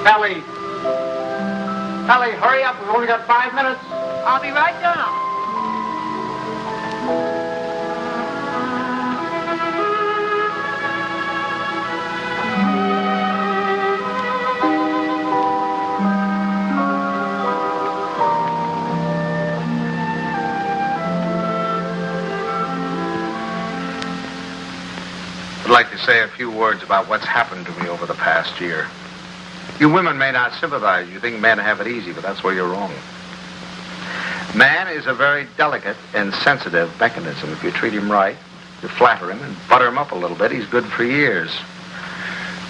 Ellie! Ellie, hurry up. We've only got 5 minutes. I'll be right down. I'd like to say a few words about what's happened to me over the past year. You women may not sympathize. You think men have it easy, but that's where you're wrong. Man is a very delicate and sensitive mechanism. If you treat him right, you flatter him and butter him up a little bit, he's good for years.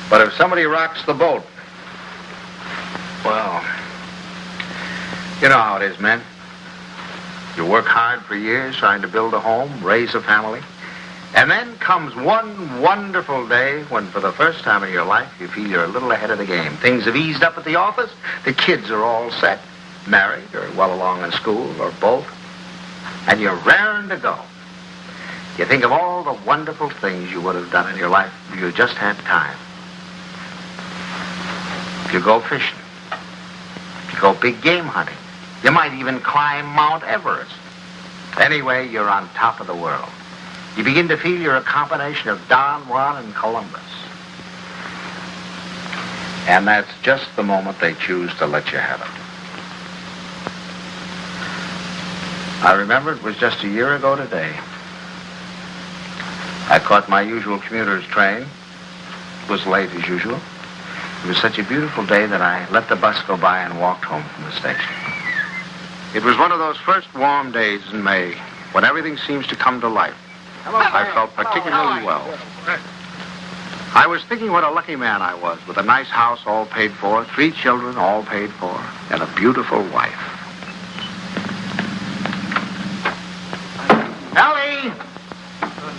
But if somebody rocks the boat, well, you know how it is, men. You work hard for years trying to build a home, raise a family. And then comes one wonderful day when, for the first time in your life, you feel you're a little ahead of the game. Things have eased up at the office. The kids are all set, married, or well along in school, or both. And you're raring to go. You think of all the wonderful things you would have done in your life if you just had time. You go fishing. You go big game hunting. You might even climb Mount Everest. Anyway, you're on top of the world. You begin to feel you're a combination of Don Juan and Columbus. And that's just the moment they choose to let you have it. I remember it was just a year ago today. I caught my usual commuter's train. It was late as usual. It was such a beautiful day that I let the bus go by and walked home from the station. It was one of those first warm days in May when everything seems to come to life. I felt particularly well. I was thinking what a lucky man I was, with a nice house all paid for, 3 children all paid for, and a beautiful wife. Ellie!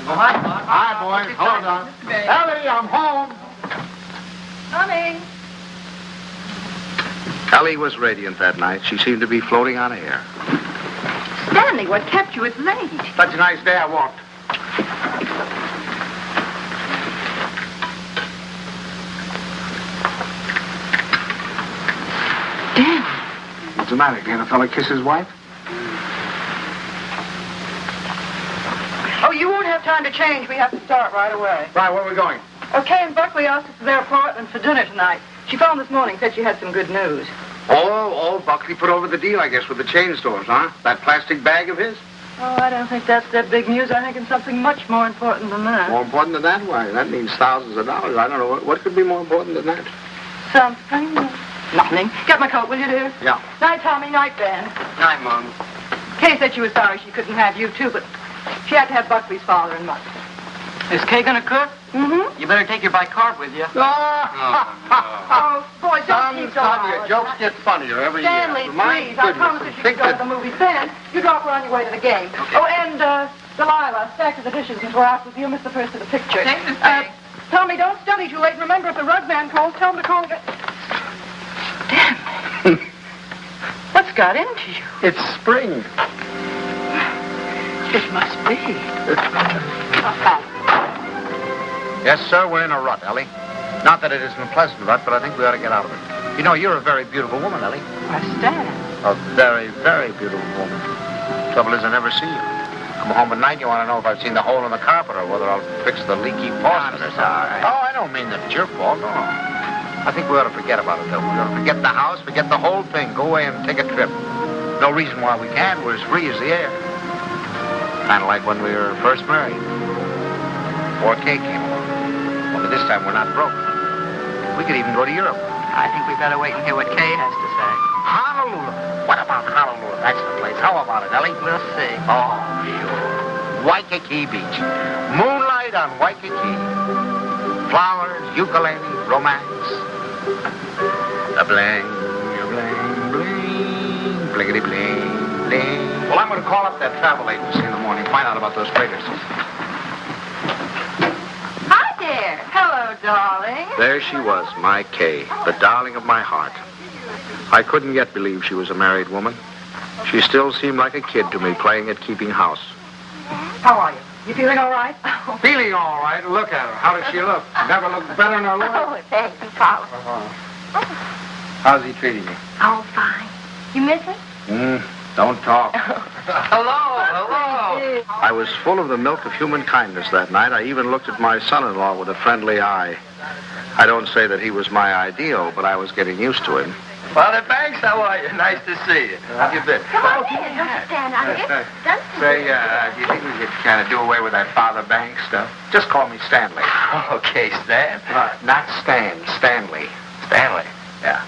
Oh, hi, Bob. Hi, boy. Hold on. Ellie, I'm home. Coming. Ellie was radiant that night. She seemed to be floating on air. Stanley, what kept you? It's late. Such a nice day I walked. Dan. What's the matter? Can't a fella kiss his wife? Oh, you won't have time to change. We have to start right away. Right, where are we going? Kay and Buckley asked us to their apartment for dinner tonight. She phoned this morning, said she had some good news. Oh, Buckley put over the deal, I guess, with the chain stores, huh? That plastic bag of his? Oh, I don't think that's that big news. I think it's something much more important than that. More important than that? Why, that means thousands of dollars. I don't know. What could be more important than that? Something? Nothing. Get my coat, will you, dear? Yeah. Night, Tommy. Night, Ben. Night, Mom. Kay said she was sorry she couldn't have you, too, but she had to have Buckley's father and mother. Is Kay gonna cook? Mm-hmm. You better take your bicarb with you. Oh, boy, don't keep so Your jokes get funnier every Stanley, year. please, I promise if you could go to the movies. Ben, you drop her on your way to the game. Okay. Oh, and, Delilah, stack of the dishes since we're out with you. Missed the first of the picture. Take this thing. Tommy, don't study too late. Remember, if the rug man calls, tell him to call again. Damn. What's got into you? It's spring. It must be. Yes, sir, we're in a rut, Ellie. Not that it isn't a pleasant rut, but I think we ought to get out of it. You know, you're a very beautiful woman, Ellie. I stand. A very, very beautiful woman. Trouble is, I never see you. Come home at night, you want to know if I've seen the hole in the carpet or whether I'll fix the leaky faucet or something. Oh, I don't mean that it's your fault, no. I think we ought to forget about it, though. We ought to forget the house, forget the whole thing. Go away and take a trip. No reason why we can't. We're as free as the air. Kind of like when we were first married. Before Kay came along. Only this time we're not broke. We could even go to Europe. I think we better wait and hear what Kay has to say. Honolulu. What about Honolulu? That's the place. How about it, Ellie? We'll see. Oh, sure. Waikiki Beach. Moonlight on Waikiki. Flowers, ukulele, romance. A bling, blinkety bling, bling. Well, I'm going to call up that travel agency in the morning, find out about those freighters. Hi there. Hello, darling. There she was, my Kay, the darling of my heart. I couldn't yet believe she was a married woman. She still seemed like a kid to me, playing at keeping house. How are you? You feeling all right? Feeling all right. Look at her. How does she look? Never looked better in her life. Oh, thanks, Carl. How's he treating you? Oh, fine. You miss it? Don't talk. Hello. I was full of the milk of human kindness that night. I even looked at my son-in-law with a friendly eye. I don't say that he was my ideal, but I was getting used to him. Father Banks, how are you? Nice to see you. How you been? Come on in. Don't stand out here. Dunstan. Say, do you think we could kind of do away with that Father Banks stuff? Just call me Stanley. Okay, Stan. Not Stan, Stanley. Stanley. Yeah.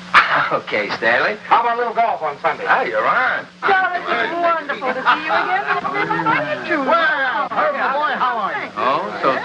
Okay, Stanley. How about a little golf on Sunday? Ah, you're on. Doris, it's wonderful to see you again. Well, Herbert, boy, how are you? Oh, so.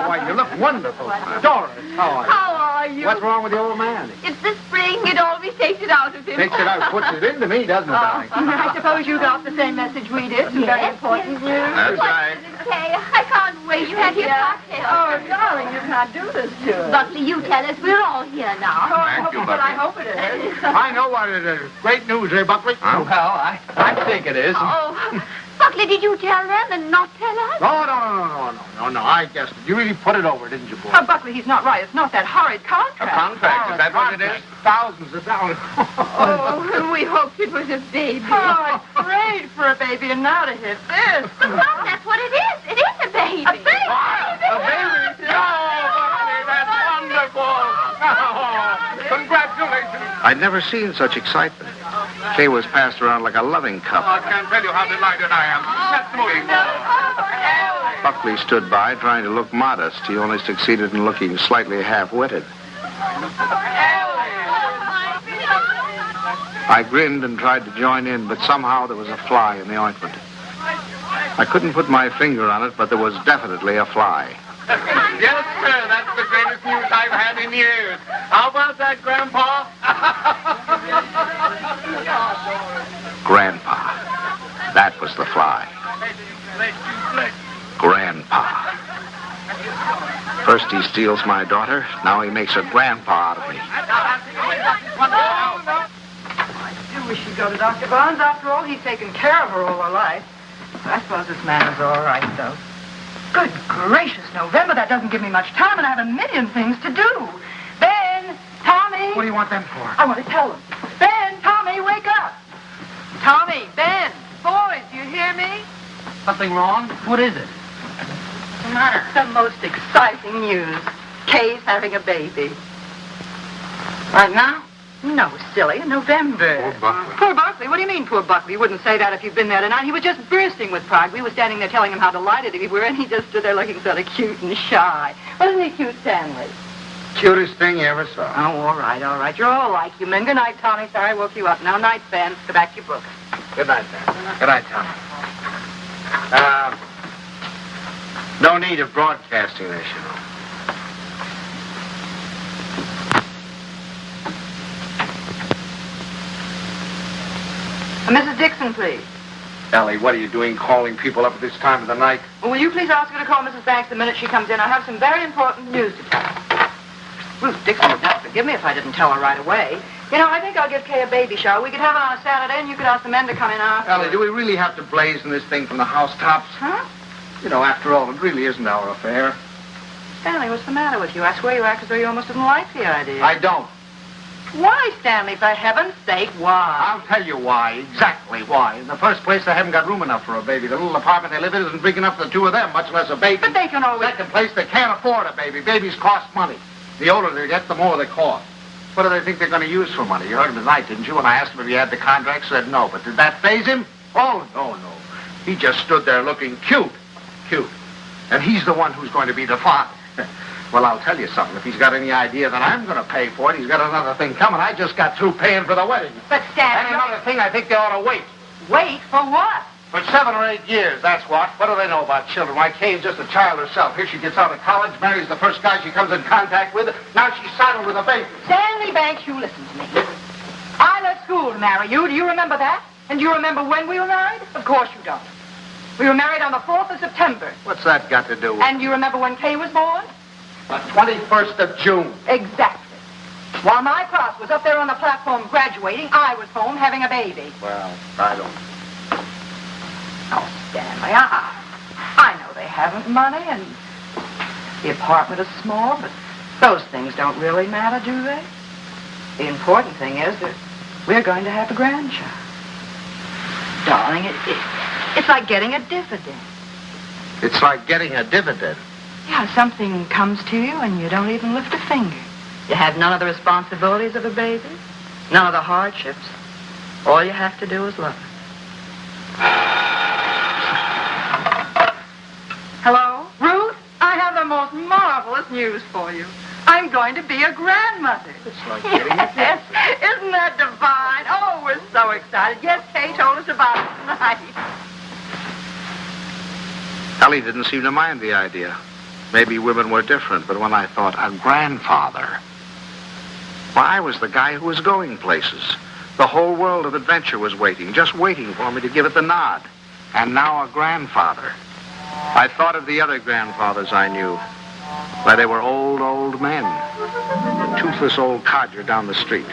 Why, you look wonderful. Doris, how are you? How are you? What's wrong with the old man? It's the spring. It always takes it out of him. Takes it out, puts it into me, doesn't it, darling? I suppose you got the same message we did. Some very important news. That's right. Kay, I can't wait. You had your cocktail. Oh, darling, you can't do this to us. Buckley, you tell us. We're all here now. Thank you, But I Buckley. hope it is. I know what it is. Great news, eh, Buckley? Well, I think it is. Oh, Buckley, did you tell them and not tell us? No, I guessed it. You really put it over, didn't you, boy? Oh, Buckley, he's not right. It's not that horrid A contract. contract, is that what it is? Thousands of dollars. Oh, and we hoped it was a baby. Oh, I prayed for a baby, and now to hit this. Well, that's what it is. It is a baby. A baby? A baby? Buckley, that's wonderful. Congratulations. I'd never seen such excitement. Kay was passed around like a loving cup. I can't tell you how delighted I am. That's moving Buckley stood by, trying to look modest. He only succeeded in looking slightly half-witted. I grinned and tried to join in, but somehow there was a fly in the ointment. I couldn't put my finger on it, but there was definitely a fly. Yes, sir. That's the greatest news I've had in years. How about that, Grandpa? Grandpa. That was the fly. Grandpa. First he steals my daughter, now he makes a grandpa out of me. I do wish she'd go to Dr. Barnes. After all, he's taken care of her all her life. I suppose this man is all right, though. Good gracious, November, that doesn't give me much time, and I have a million things to do. Ben, Tommy. What do you want them for? I want to tell them. Ben, Tommy, wake up. Tommy, Ben, boys, do you hear me? Something wrong? What is it? What's the matter? The most exciting news. Kay's having a baby. Right now? No, silly, in November. Poor Buckley. Poor Buckley? What do you mean, poor Buckley? You wouldn't say that if you'd been there tonight. He was just bursting with pride. We were standing there telling him how delighted we were, and he just stood there looking sort of cute and shy. Wasn't he cute, Stanley? Cutest thing you ever saw. Oh, all right. You're all like you men. Good night, Tommy. Sorry I woke you up. Now, night, Ben. Go back to your book. Good night, Ben. Good night, Tommy. No need of broadcasting this, you know. Mrs. Dixon, please. Ellie, what are you doing calling people up at this time of the night? Well, will you please ask her to call Mrs. Banks the minute she comes in? I have some very important news to tell her. Ruth Dixon would not forgive me if I didn't tell her right away. You know, I think I'll give Kay a baby shower. We could have it on a Saturday, and you could ask the men to come in after. Ellie, do we really have to blazon this thing from the housetops? Huh? You know, after all, it really isn't our affair. Stanley, what's the matter with you? I swear you act as though you almost didn't like the idea. I don't. Why, Stanley? For heaven's sake, why? I'll tell you why, exactly why. In the first place, they haven't got room enough for a baby. The little apartment they live in isn't big enough for the two of them, much less a baby. But they can always... Second place, they can't afford a baby. Babies cost money. The older they get, the more they cost. What do they think they're going to use for money? You heard him tonight, didn't you? When I asked him if he had the contract, said no. But did that faze him? Oh, no. He just stood there looking cute. And he's the one who's going to be the father. Well, I'll tell you something. If he's got any idea that I'm going to pay for it, he's got another thing coming. I just got through paying for the wedding. But, Stanley... And another thing, I think they ought to wait. Wait for what? For 7 or 8 years, that's what. What do they know about children? Why, Kay's just a child herself. Here she gets out of college, marries the first guy she comes in contact with. Now she's saddled with a baby. Stanley Banks, you listen to me. I left school to marry you. Do you remember that? And do you remember when we were married? Of course you don't. We were married on the 4th of September. What's that got to do with it? And do you remember when Kay was born? The 21st of June. Exactly. While my class was up there on the platform graduating, I was home having a baby. Well, I don't... Oh, Stanley, I know they haven't money, and the apartment is small, but those things don't really matter, do they? The important thing is that we're going to have a grandchild. Darling, it's like getting a dividend. It's like getting a dividend. Yeah, something comes to you and you don't even lift a finger. You have none of the responsibilities of a baby, none of the hardships. All you have to do is love it. Hello? Ruth, I have the most marvelous news for you. I'm going to be a grandmother. It's like getting a dividend. Isn't that divine? Oh, we're so excited. Yes, Kay told us about it tonight. Ellie didn't seem to mind the idea. Maybe women were different, but when I thought a grandfather, well, I was the guy who was going places. The whole world of adventure was waiting, just waiting for me to give it the nod. And now a grandfather. I thought of the other grandfathers I knew. Why, they were old men. A toothless old codger down the street.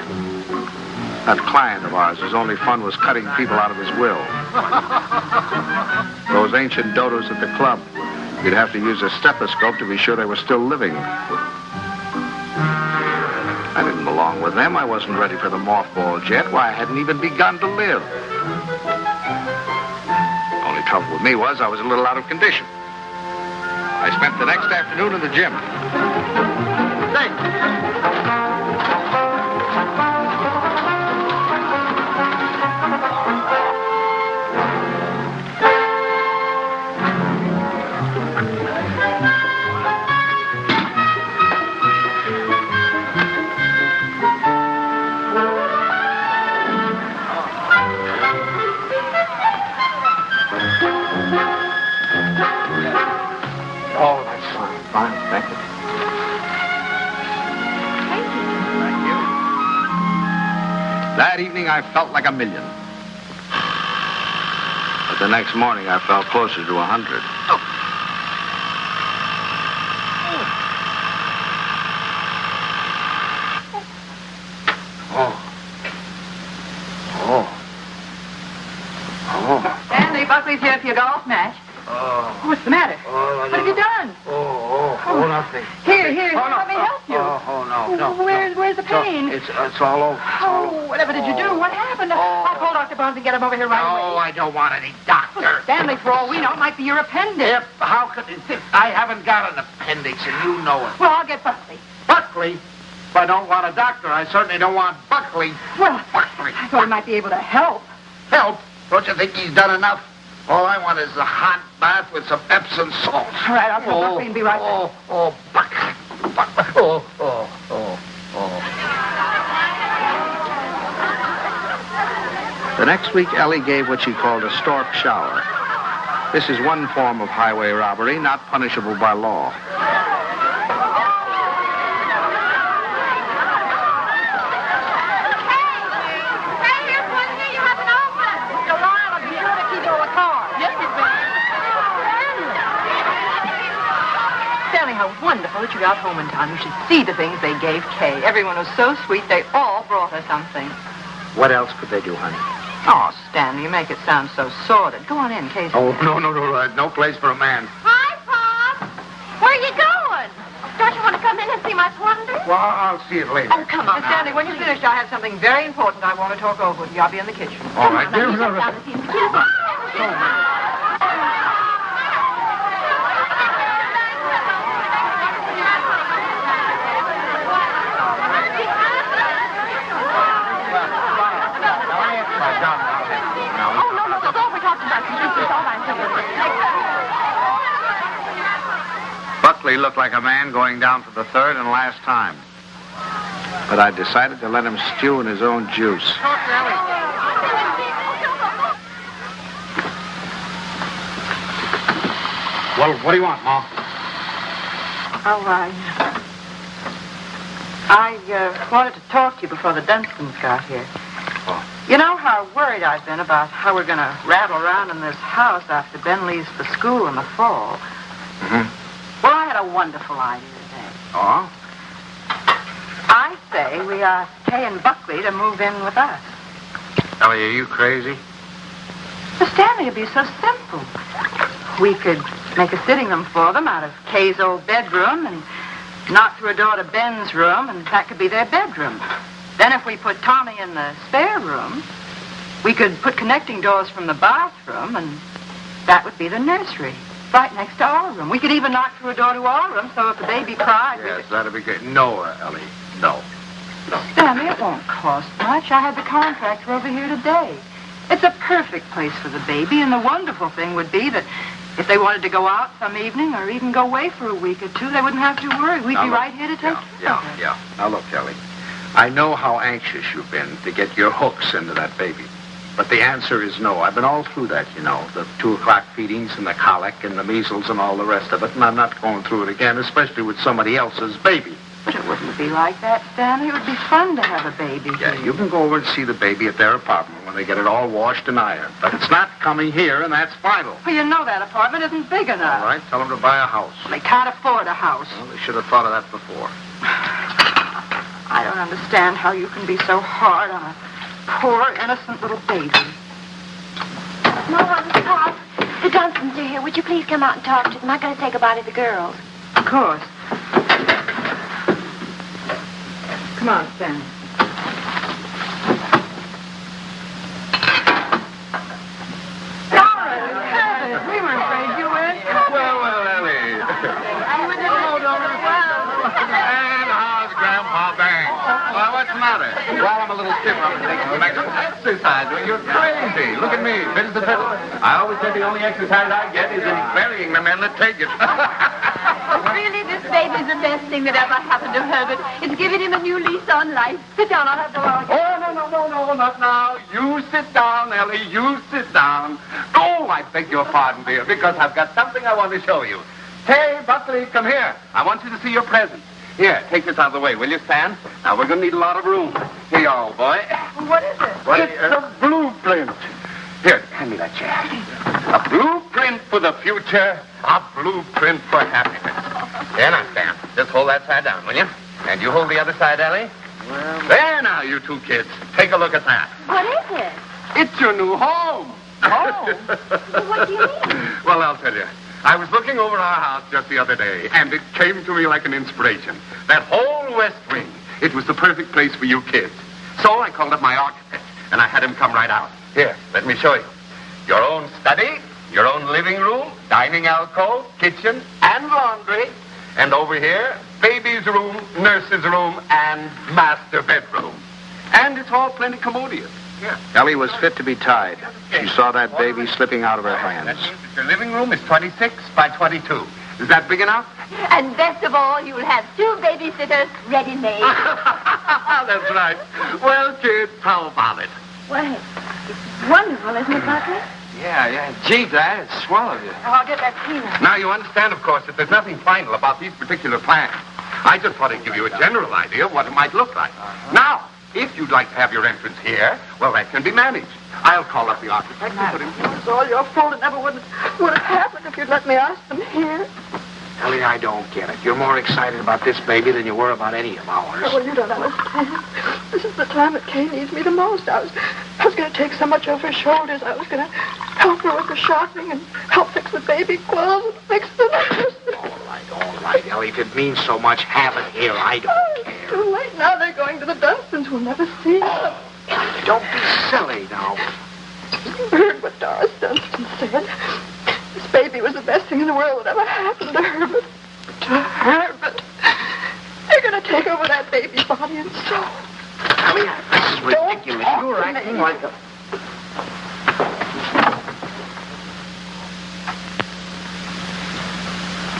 That client of ours, whose only fun was cutting people out of his will. Those ancient dodos at the club. You'd have to use a stethoscope to be sure they were still living. I didn't belong with them. I wasn't ready for the mothballs yet. Why, I hadn't even begun to live. Only trouble with me was I was a little out of condition. I spent the next afternoon in the gym. Oh, that's fine. Fine, thank you. Thank you. Thank you. That evening, I felt like $1 million. But the next morning, I felt closer to 100. Stanley, Buckley's here for your golf match. Oh. What's the matter? What have you done? Nothing. Here, let me help you. No. Where's the pain? It's all over. Oh, whatever did you do? What happened? I'll call Dr. Barnes and get him over here right away. No, I don't want any doctor. Stanley, for all we know, it might be your appendix. How could it? I haven't got an appendix, and you know it. Well, I'll get Buckley. Buckley? If I don't want a doctor, I certainly don't want Buckley. Well, Buckley. I thought he might be able to help. Help? Don't you think he's done enough? All I want is a hot bath with some Epsom salt. All right, I'll call Buckley and be right back. Buckley. The next week, Ellie gave what she called a stork shower. This is one form of highway robbery, not punishable by law. How wonderful that you got home in time. You should see the things they gave Kay. Everyone was so sweet, they all brought her something. What else could they do, honey? Oh, Stanley, you make it sound so sordid. Go on in, Kay's. Oh, no. No place for a man. Hi, Pop. Where are you going? Don't you want to come in and see my wonder? Well, I'll see it later. Oh, come on. Stanley, when you're finished, I have something very important I want to talk over with you. I'll be in the kitchen. All right. Come on, now, you come down and see me. Buckley looked like a man going down for the third and last time. But I decided to let him stew in his own juice. Well, what do you want, Ma? Oh, I wanted to talk to you before the Dunstans got here. Oh. You know how worried I've been about how we're going to rattle around in this house after Ben leaves for school in the fall. Mm-hmm. Well, I had a wonderful idea today. Oh? I say we ask Kay and Buckley to move in with us. Ellie, are you crazy? But Stanley, it'd be so simple. We could make a sitting room for them out of Kay's old bedroom and knock through a door to Ben's room, and that could be their bedroom. Then if we put Tommy in the spare room, we could put connecting doors from the bathroom, and that would be the nursery, right next to our room. We could even knock through a door to our room, so if the baby cried... Yes, that'd be great. No, Ellie, no. No. Stanley, it won't cost much. I had the contractor over here today. It's a perfect place for the baby, and the wonderful thing would be that if they wanted to go out some evening or even go away for a week or two, they wouldn't have to worry. We'd be right here to take care of it. Yeah. Now, look, Ellie, I know how anxious you've been to get your hooks into that baby. But the answer is no. I've been all through that, you know, the 2 o'clock feedings and the colic and the measles and all the rest of it, and I'm not going through it again, especially with somebody else's baby. But it wouldn't be like that, Stanley. It would be fun to have a baby here. Yeah, you can go over and see the baby at their apartment when they get it all washed and ironed. But it's not coming here, and that's final. Well, you know that apartment isn't big enough. All right, tell them to buy a house. They can't afford a house. Well, they should have thought of that before. I don't understand how you can be so hard on a poor, innocent little baby. Mom, Pop, the Dunstans are here. Would you please come out and talk to them? I'm going to say goodbye to the girls. Of course. Come on, Stanley. Doris, Herbert, we were afraid you went. Well, Ellie. Hello, Doris. And how's Grandpa Banks? Well, what's the matter? Well, I'm a little stiff. I'm taking some exercise. Well, you're crazy. Look at me. Fit as a fiddle. I always said the only exercise I get is in burying the men that take it. Really, this baby's the best thing that ever happened to Herbert. It's giving him a new lease on life. Sit down, I'll have the log. Oh, no, not now. You sit down, Ellie. You sit down. Oh, I beg your pardon, dear, because I've got something I want to show you. Hey, Buckley, come here. I want you to see your present. Here, take this out of the way, will you, Stan? Now, we're going to need a lot of room. Here you are, old boy. What is it? Well, it's a blueprint. Here, hand me that chair. A blueprint for the future. A blueprint for happiness. Here now, Stan. Just hold that side down, will you? And you hold the other side, Ellie. Well, there now, you two kids. Take a look at that. What is it? It's your new home. Oh. What do you mean? Well, I'll tell you. I was looking over our house just the other day, and it came to me like an inspiration. That whole west wing, it was the perfect place for you kids. So I called up my architect, and I had him come right out. Here, let me show you. Your own study, your own living room, dining alcove, kitchen, and laundry. And over here, baby's room, nurse's room, and master bedroom. And it's all plenty commodious. Yeah. Ellie was fit to be tied. She saw that baby slipping out of her hands. That means that your living room is 26 by 22. Is that big enough? And best of all, you'll have 2 babysitters ready-made. That's right. Well, kids, how about it? Well, it's wonderful, isn't it, Buckley? Yeah. Gee, Dad, it's swell of you. Oh, I'll get that peanut. Now, you understand, of course, that there's nothing final about these particular plans. I just thought I'd give you a general idea of what it might look like. Now, if you'd like to have your entrance here, well, that can be managed. I'll call up the architect and put him... It's all your fault. It never would have happened if you'd let me ask them here. Ellie, I don't get it. You're more excited about this baby than you were about any of ours. Oh, well, you don't understand. This is the time that Kay needs me the most. I was going to take so much off her shoulders. I was going to help her with the shopping and help fix the baby clothes and fix the necklace. All right, Ellie. If it means so much, have it here. I don't care. It's too late now. They're going to the Dunstans. We'll never see them. Don't be silly now. You heard what Doris Dunstan said. This baby was the best thing in the world that ever happened to Herbert. To Herbert. They're going to take over that baby's body and soul. Ellie, this is ridiculous. You're acting like a...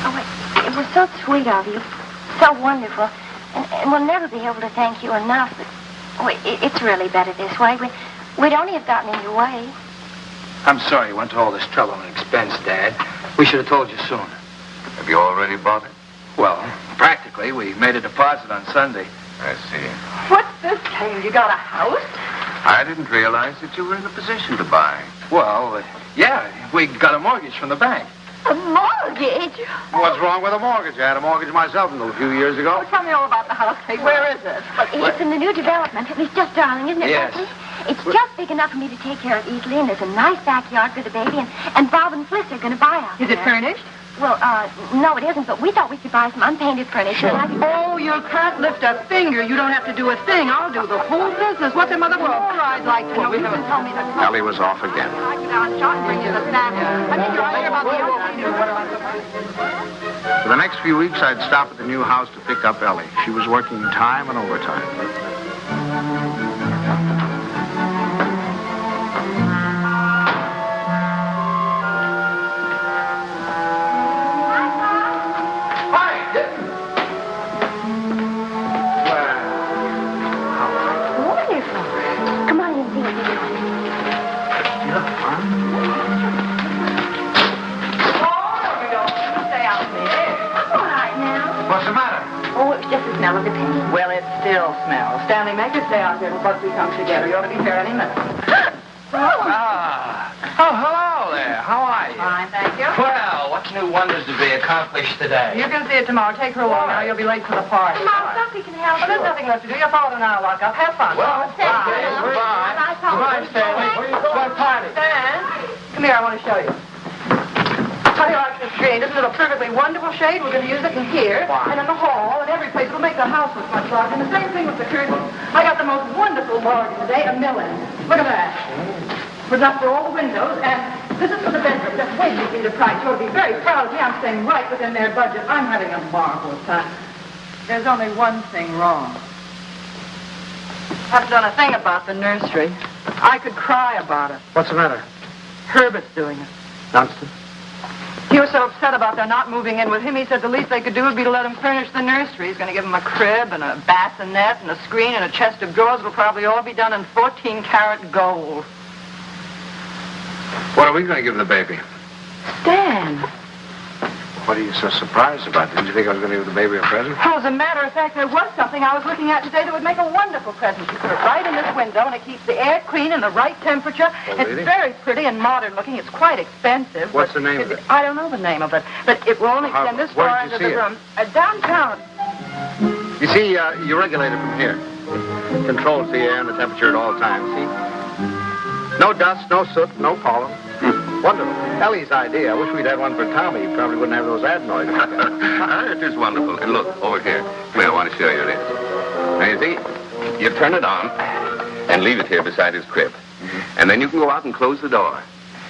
Oh, it was so sweet of you. So wonderful. And we'll never be able to thank you enough. But it's really better this way. We'd only have gotten in your way. I'm sorry you went to all this trouble and expense, Dad. We should have told you sooner. Have you already bought it? Well, practically. We made a deposit on Sunday. I see. What's this, Kay? You got a house? I didn't realize that you were in a position to buy. Well, yeah, we got a mortgage from the bank. A mortgage? What's wrong with a mortgage? I had a mortgage myself until a few years ago. Oh, tell me all about the house, Kay. Where is it? Well, it's in the new development. It's just darling, isn't it, Yes. Buckley? It's just big enough for me to take care of easily, and there's a nice backyard for the baby, and Bob and Fliss are going to buy out Is it there. furnished? Well, no, it isn't, but we thought we could buy some unpainted furniture. Sure. Oh, you can't lift a finger. You don't have to do a thing. I'll do the whole business. What's in mother world? I'd like to know. You can tell me that. Ellie was off again. I can go out and shop and bring you the snack. I think you're right about the For the next few weeks, I'd stop at the new house to pick up Ellie. She was working time and overtime. Smell of the paint. Well, it still smells. Stanley, make her stay out here till Buckley comes together. You ought to be here any minute. Hello there. How are you? Fine, thank you. Well, what new wonders to be accomplished today? You can see it tomorrow. Take her along now. You'll be late for the party. Mom, Buckley can help Well, there's nothing left to do. Your father and I'll lock up. Have fun. Well, Stanley. Goodbye. Goodbye, Stanley. Where you going? What party? Stan, come here. I want to show you. How do you like this shade? Isn't it a perfectly wonderful shade? We're going to use it in here and in the hall and every place. It'll make the house look much larger. And the same thing with the curtains. I got the most wonderful bargain today, a Minnelli. Look at that. It's enough for all the windows, and this is for the bedroom. Just wait till you see the price. You'll be very proud of me. I'm staying right within their budget. I'm having a marvelous time. There's only one thing wrong. I haven't done a thing about the nursery. I could cry about it. What's the matter? Herbert's doing it. Dunstan? He was so upset about their not moving in with him, he said the least they could do would be to let him furnish the nursery. He's going to give him a crib and a bassinet and a screen and a chest of drawers. It'll probably all be done in 14-karat gold. What are we going to give the baby? Stan. What are you so surprised about? Didn't you think I was going to give the baby a present? Well, as a matter of fact, there was something I was looking at today that would make a wonderful present. You put it right in this window, and it keeps the air clean and the right temperature. Oh, it's really? very pretty and modern looking. It's quite expensive. What's the name of it? I don't know the name of it, but it will only extend this Where far did you into the see it? room. Downtown. You see, you regulate it from here. It controls the air and the temperature at all times, see? No dust, no soot, no pollen. Wonderful. Ellie's idea. I wish we'd had one for Tommy. He probably wouldn't have those adenoids. It is wonderful. And look, over here. Come here, I want to show you this. Now, you see, you turn it on and leave it here beside his crib. And then you can go out and close the door.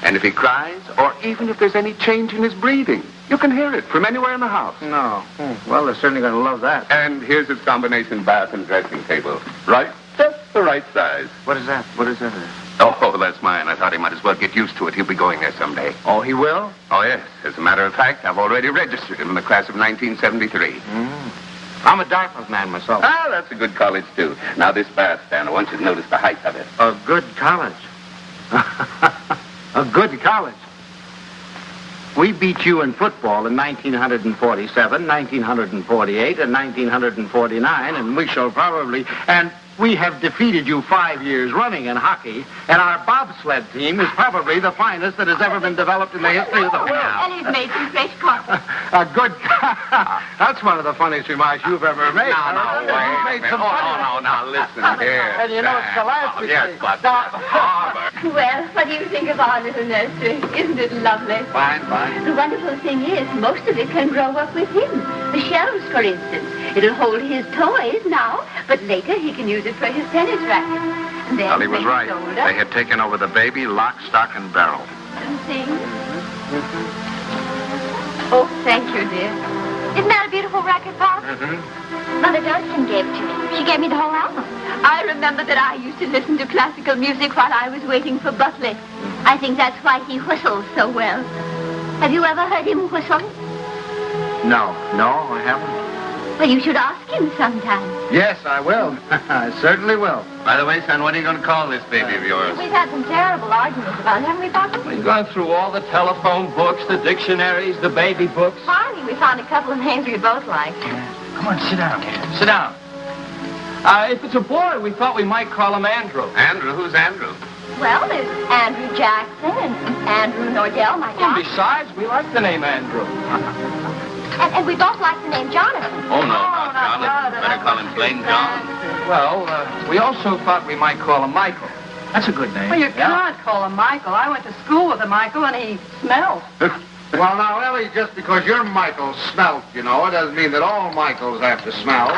And if he cries, or even if there's any change in his breathing, you can hear it from anywhere in the house. No. Well, they're certainly going to love that. And here's his combination bath and dressing table. Right? Just the right size. What is that? What is that? Oh, that's mine. I thought he might as well get used to it. He'll be going there someday. Oh, he will? Oh, yes. As a matter of fact, I've already registered him in the class of 1973. I'm a Dartmouth man myself. Ah, that's a good college, too. Now, this bath stand, I want you to notice the height of it. A good college. A good college. We beat you in football in 1947, 1948, and 1949, and we shall probably... And we have defeated you 5 years running in hockey, and our bobsled team is probably the finest that has ever been developed in the history of the world. And he's made some fresh coffee. A good... That's one of the funniest remarks you've ever made. No, wait a minute. Oh, no, listen here. And you know, it's the last we Yes, say. but Harvey. Well, what do you think of our little nursery? Isn't it lovely? Fine. The wonderful thing is, most of it can grow up with him. The shelves, for instance. It'll hold his toys now, but later he can use it for his tennis racket. And then Ellie was when right. he's older, They had taken over the baby, lock, stock, and barrel. and things. Oh, thank you, dear. Isn't that a beautiful racket, Pop? Mother Dunstan gave it to me. She gave me the whole album. I remember that I used to listen to classical music while I was waiting for Buckley. I think that's why he whistles so well. Have you ever heard him whistle? No, I haven't. Well, you should ask him sometime. Yes, I will. I certainly will. By the way, son, what are you going to call this baby of yours? We've had some terrible arguments about it, haven't we, Papa? We've gone through all the telephone books, the dictionaries, the baby books. Finally, we found a couple of names we both liked. Come on, sit down, kid. Sit down. If it's a boy, we thought we might call him Andrew. Andrew? Who's Andrew? Well, there's Andrew Jackson and Andrew Nordell, my And dad. besides, we like the name Andrew. And we both like the name Jonathan. Oh, no, not Jonathan. Better call him plain John. Well, we also thought we might call him Michael. That's a good name. Well, you can't call him Michael. I went to school with a Michael, and he smells. Well, now, Ellie, just because you're Michael Smelt, you know, it doesn't mean that all Michaels have to smell.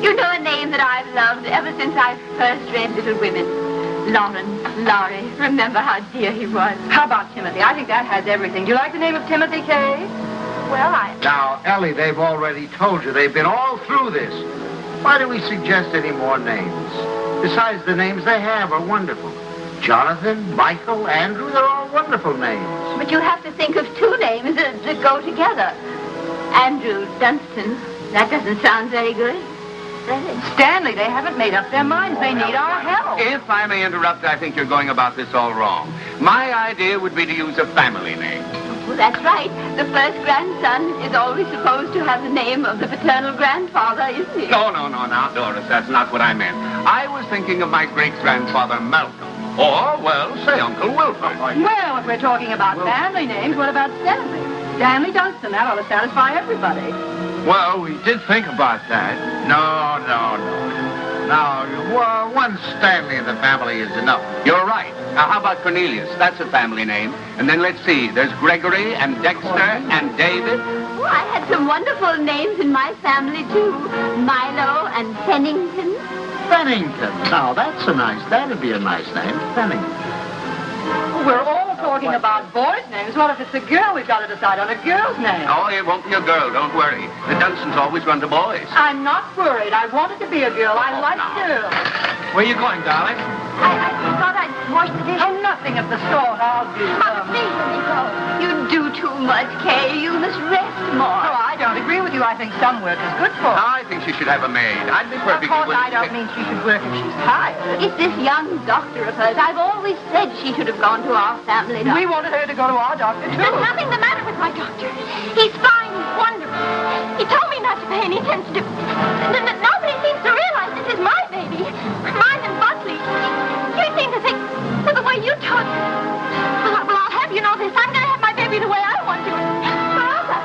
You know a name that I've loved ever since I first read Little Women. Laurie. Remember how dear he was. How about Timothy? I think that has everything. Do you like the name of Timothy, Kay? Well, Now, Ellie, they've already told you. They've been all through this. Why do we suggest any more names? Besides, the names they have are wonderful. Jonathan, Michael, Andrew, they're all wonderful names. But you have to think of two names that go together. Andrew Dunstan. That doesn't sound very good. Does it? Stanley, they haven't made up their minds. They need our help. If I may interrupt, I think you're going about this all wrong. My idea would be to use a family name. Well, that's right. The first grandson is always supposed to have the name of the paternal grandfather, isn't he? No, now, Doris, that's not what I meant. I was thinking of my great-grandfather Malcolm. Or, well, say Uncle Wilford. Well, if we're talking about family names, what about Stanley? Stanley Dunstan. That ought to satisfy everybody. Well, we did think about that. No. Now, one Stanley in the family is enough. You're right. Now, how about Cornelius? That's a family name. And then let's see. There's Gregory and Dexter and David. Oh, I had some wonderful names in my family, too. Milo and Pennington. Pennington. Now, that'd be a nice name. Pennington. We're all talking about boys' names. What if it's a girl? We've got to decide on a girl's name. Oh, it won't be a girl. Don't worry. The Dunstons always run to boys. I'm not worried. I wanted to be a girl. I like girls. Where are you going, darling? I thought I'd wash the dishes. Oh, nothing of the sort. I'll do Mother, please let me go. You do too much, Kay. You must rest more. Oh, I don't agree with you. I think some work is good for her. I think she should have a maid. I'd be perfectly Of course, willing I don't mean she should work if she's tired. It's this young doctor of hers. I've always said she should have gone to our family doctor. We wanted her to go to our doctor, too. There's nothing the matter with my doctor. He's fine. He's wonderful. He told me not to pay any attention to... Nobody seems to realize this is my baby. Mine and Buckley. You seem to think that the way you talk... Well, I'll have you know this. I'm going to have my baby the way I want to. Forever.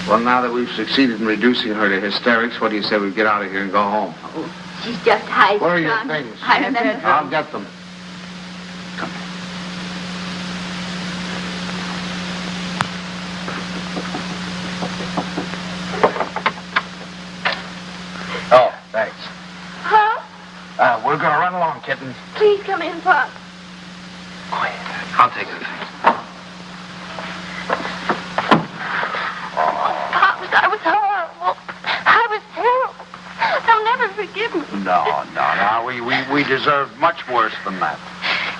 Well, now that we've succeeded in reducing her to hysterics, what do you say we get out of here and go home? She's just high. Where are your things? I remember. I'll get them. Come. Oh, thanks. Huh? We're going to run along, kittens. Please come in, Pop. Quiet. I'll take the things. Pops, I was horrible. I was terrible. They'll never forgive me. No. We deserve much worse than that.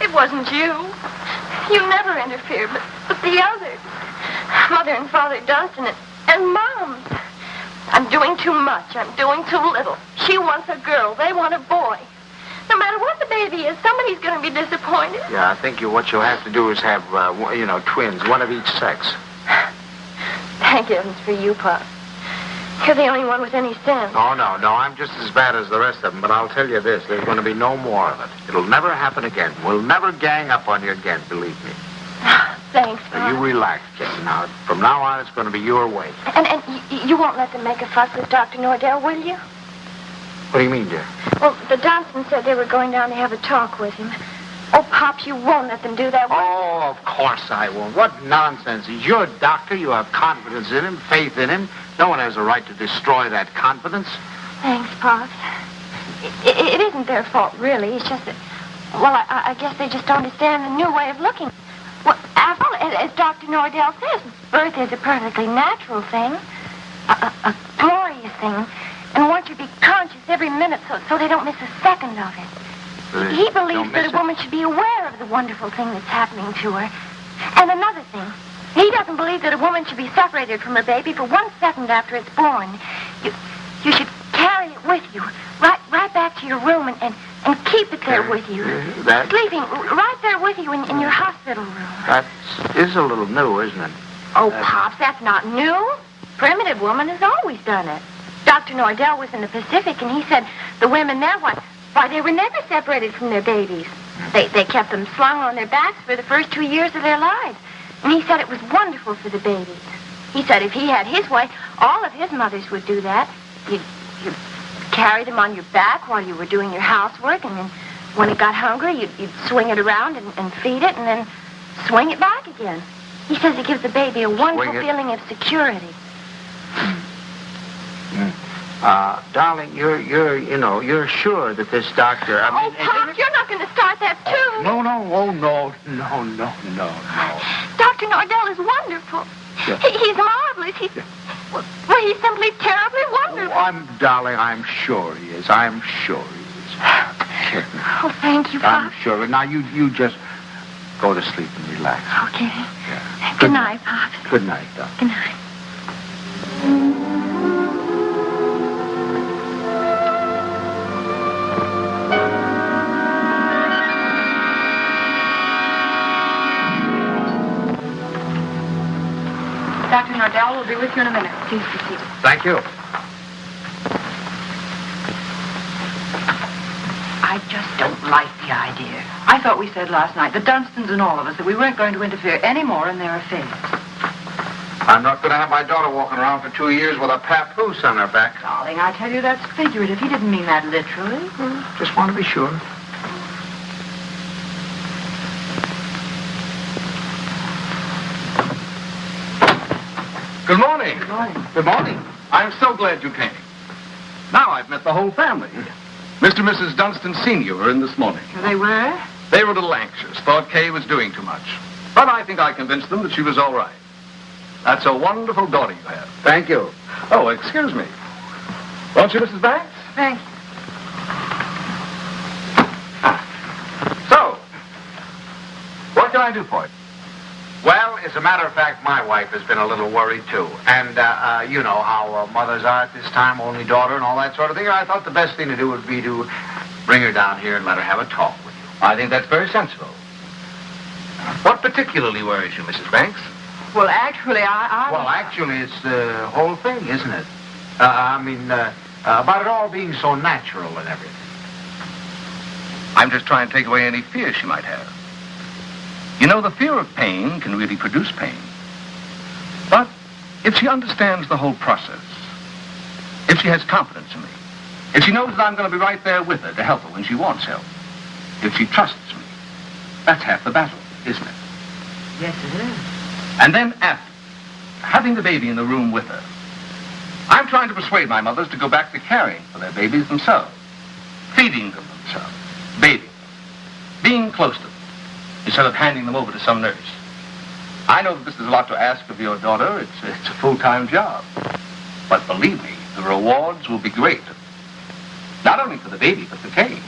It wasn't you. You never interfered, but the others. Mother and Father Dunstan and Mom. I'm doing too much. I'm doing too little. She wants a girl. They want a boy. No matter what the baby is, somebody's going to be disappointed. Yeah, I think what you'll have to do is have, twins, one of each sex. Thank heavens for you, Pop. You're the only one with any sense. Oh, no, I'm just as bad as the rest of them, but I'll tell you this, there's going to be no more of it. It'll never happen again. We'll never gang up on you again, believe me. Thanks, Pop. You relax, kid. Now, from now on, it's going to be your way. And you won't let them make a fuss with Dr. Nordell, will you? What do you mean, dear? Well, the Dunstans said they were going down to have a talk with him. Oh, Pops, you won't let them do that, will you? Oh, of course I won't. What nonsense. He's your doctor. You have confidence in him, faith in him. No one has a right to destroy that confidence. Thanks, Pops. It isn't their fault, really. It's just that, well, I guess they just don't understand the new way of looking. Well, after all, as Dr. Nordell says, birth is a perfectly natural thing, a glorious thing, and one should be conscious every minute so they don't miss a second of it. He believes that a woman should be aware of the wonderful thing that's happening to her. And another thing, he doesn't believe that a woman should be separated from her baby for 1 second after it's born. You should carry it with you, right back to your room and keep it there with you. Sleeping right there with you in your hospital room. That is a little new, isn't it? Oh, Pops, that's not new. Primitive woman has always done it. Dr. Nordell was in the Pacific, and he said the women there, why, they were never separated from their babies. They kept them slung on their backs for the first 2 years of their lives. And he said it was wonderful for the babies. He said if he had his way, all of his mothers would do that. You'd carry them on your back while you were doing your housework, and then when it got hungry, you'd swing it around and feed it, and then swing it back again. He says it gives the baby a wonderful feeling of security. Darling, you're sure that this doctor... Pop, you're not going to start that, too. No. Dr. Nordell is wonderful. Yeah. He's marvelous. He's simply terribly wonderful. Darling, I'm sure he is. I'm sure he is. Oh, thank you, Pop. I'm sure. Now, you just go to sleep and relax. Okay. Yeah. Good night, Pop. Good night, Doc. Good night. Dr. Nordell will be with you in a minute. Please be seated. Thank you. I just don't like the idea. I thought we said last night, the Dunstans and all of us, that we weren't going to interfere any more in their affairs. I'm not going to have my daughter walking around for 2 years with a papoose on her back. Darling, I tell you, that's figurative. He didn't mean that literally. Just want to be sure. Good morning. Good morning. Good morning. I'm so glad you came. Now I've met the whole family. Mr. and Mrs. Dunstan Sr. were in this morning. They were? They were a little anxious, thought Kay was doing too much. But I think I convinced them that she was all right. That's a wonderful daughter you have. Thank you. Oh, excuse me. Won't you, Mrs. Banks? Thank you. So, what can I do for you? Well, as a matter of fact, my wife has been a little worried, too. And, you know how mothers are at this time, only daughter and all that sort of thing. I thought the best thing to do would be to bring her down here and let her have a talk with you. I think that's very sensible. What particularly worries you, Mrs. Banks? Well, actually, Well, actually, it's the whole thing, isn't it? About it all being so natural and everything. I'm just trying to take away any fear she might have. You know, the fear of pain can really produce pain. But if she understands the whole process, if she has confidence in me, if she knows that I'm going to be right there with her to help her when she wants help, if she trusts me, that's half the battle, isn't it? Yes, it is. And then after, having the baby in the room with her, I'm trying to persuade my mothers to go back to caring for their babies themselves, feeding them themselves, bathing them, being close to them, instead of handing them over to some nurse. I know that this is a lot to ask of your daughter. It's a full-time job. But believe me, the rewards will be great. Not only for the baby, but for Kay.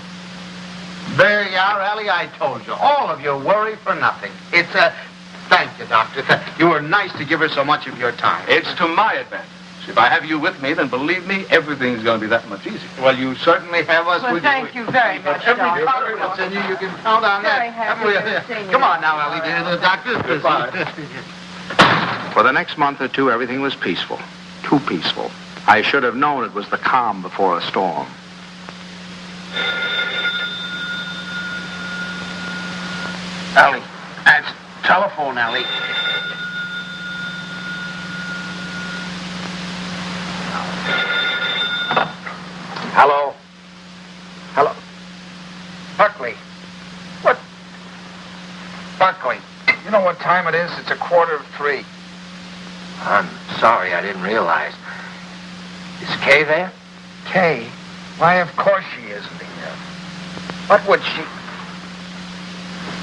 There you are, Ellie. I told you. All of your worry for nothing. It's Thank you, Doctor. You were nice to give her so much of your time. It's to my advantage. If I have you with me, then believe me, everything's going to be that much easier. Well, you certainly have us Well, with thank you very much, Every Doctor. confidence in you can count on Very that. happy to see you. Come on now, Ellie, dear. The doctor's busy. For the next month or two, everything was peaceful. Too peaceful. I should have known it was the calm before a storm. Ellie, that's telephone, Ellie. Hello? Hello? Buckley. What? Buckley, you know what time it is? It's 2:45. I'm sorry, I didn't realize. Is Kay there? Kay? Why, of course she isn't here. What would she...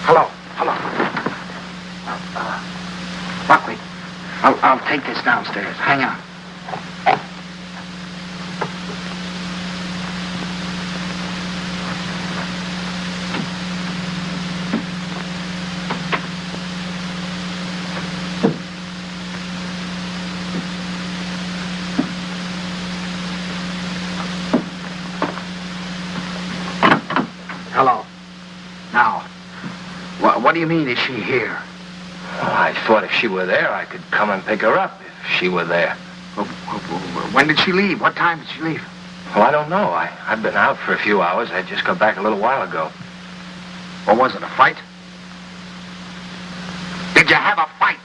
Hello? Buckley, I'll take this downstairs. Hang on. Hello. Now, what do you mean, is she here? Well, I thought if she were there, I could come and pick her up if she were there. When did she leave? What time did she leave? Well, I don't know. I've been out for a few hours. I just got back a little while ago. Or was it a fight? Did you have a fight?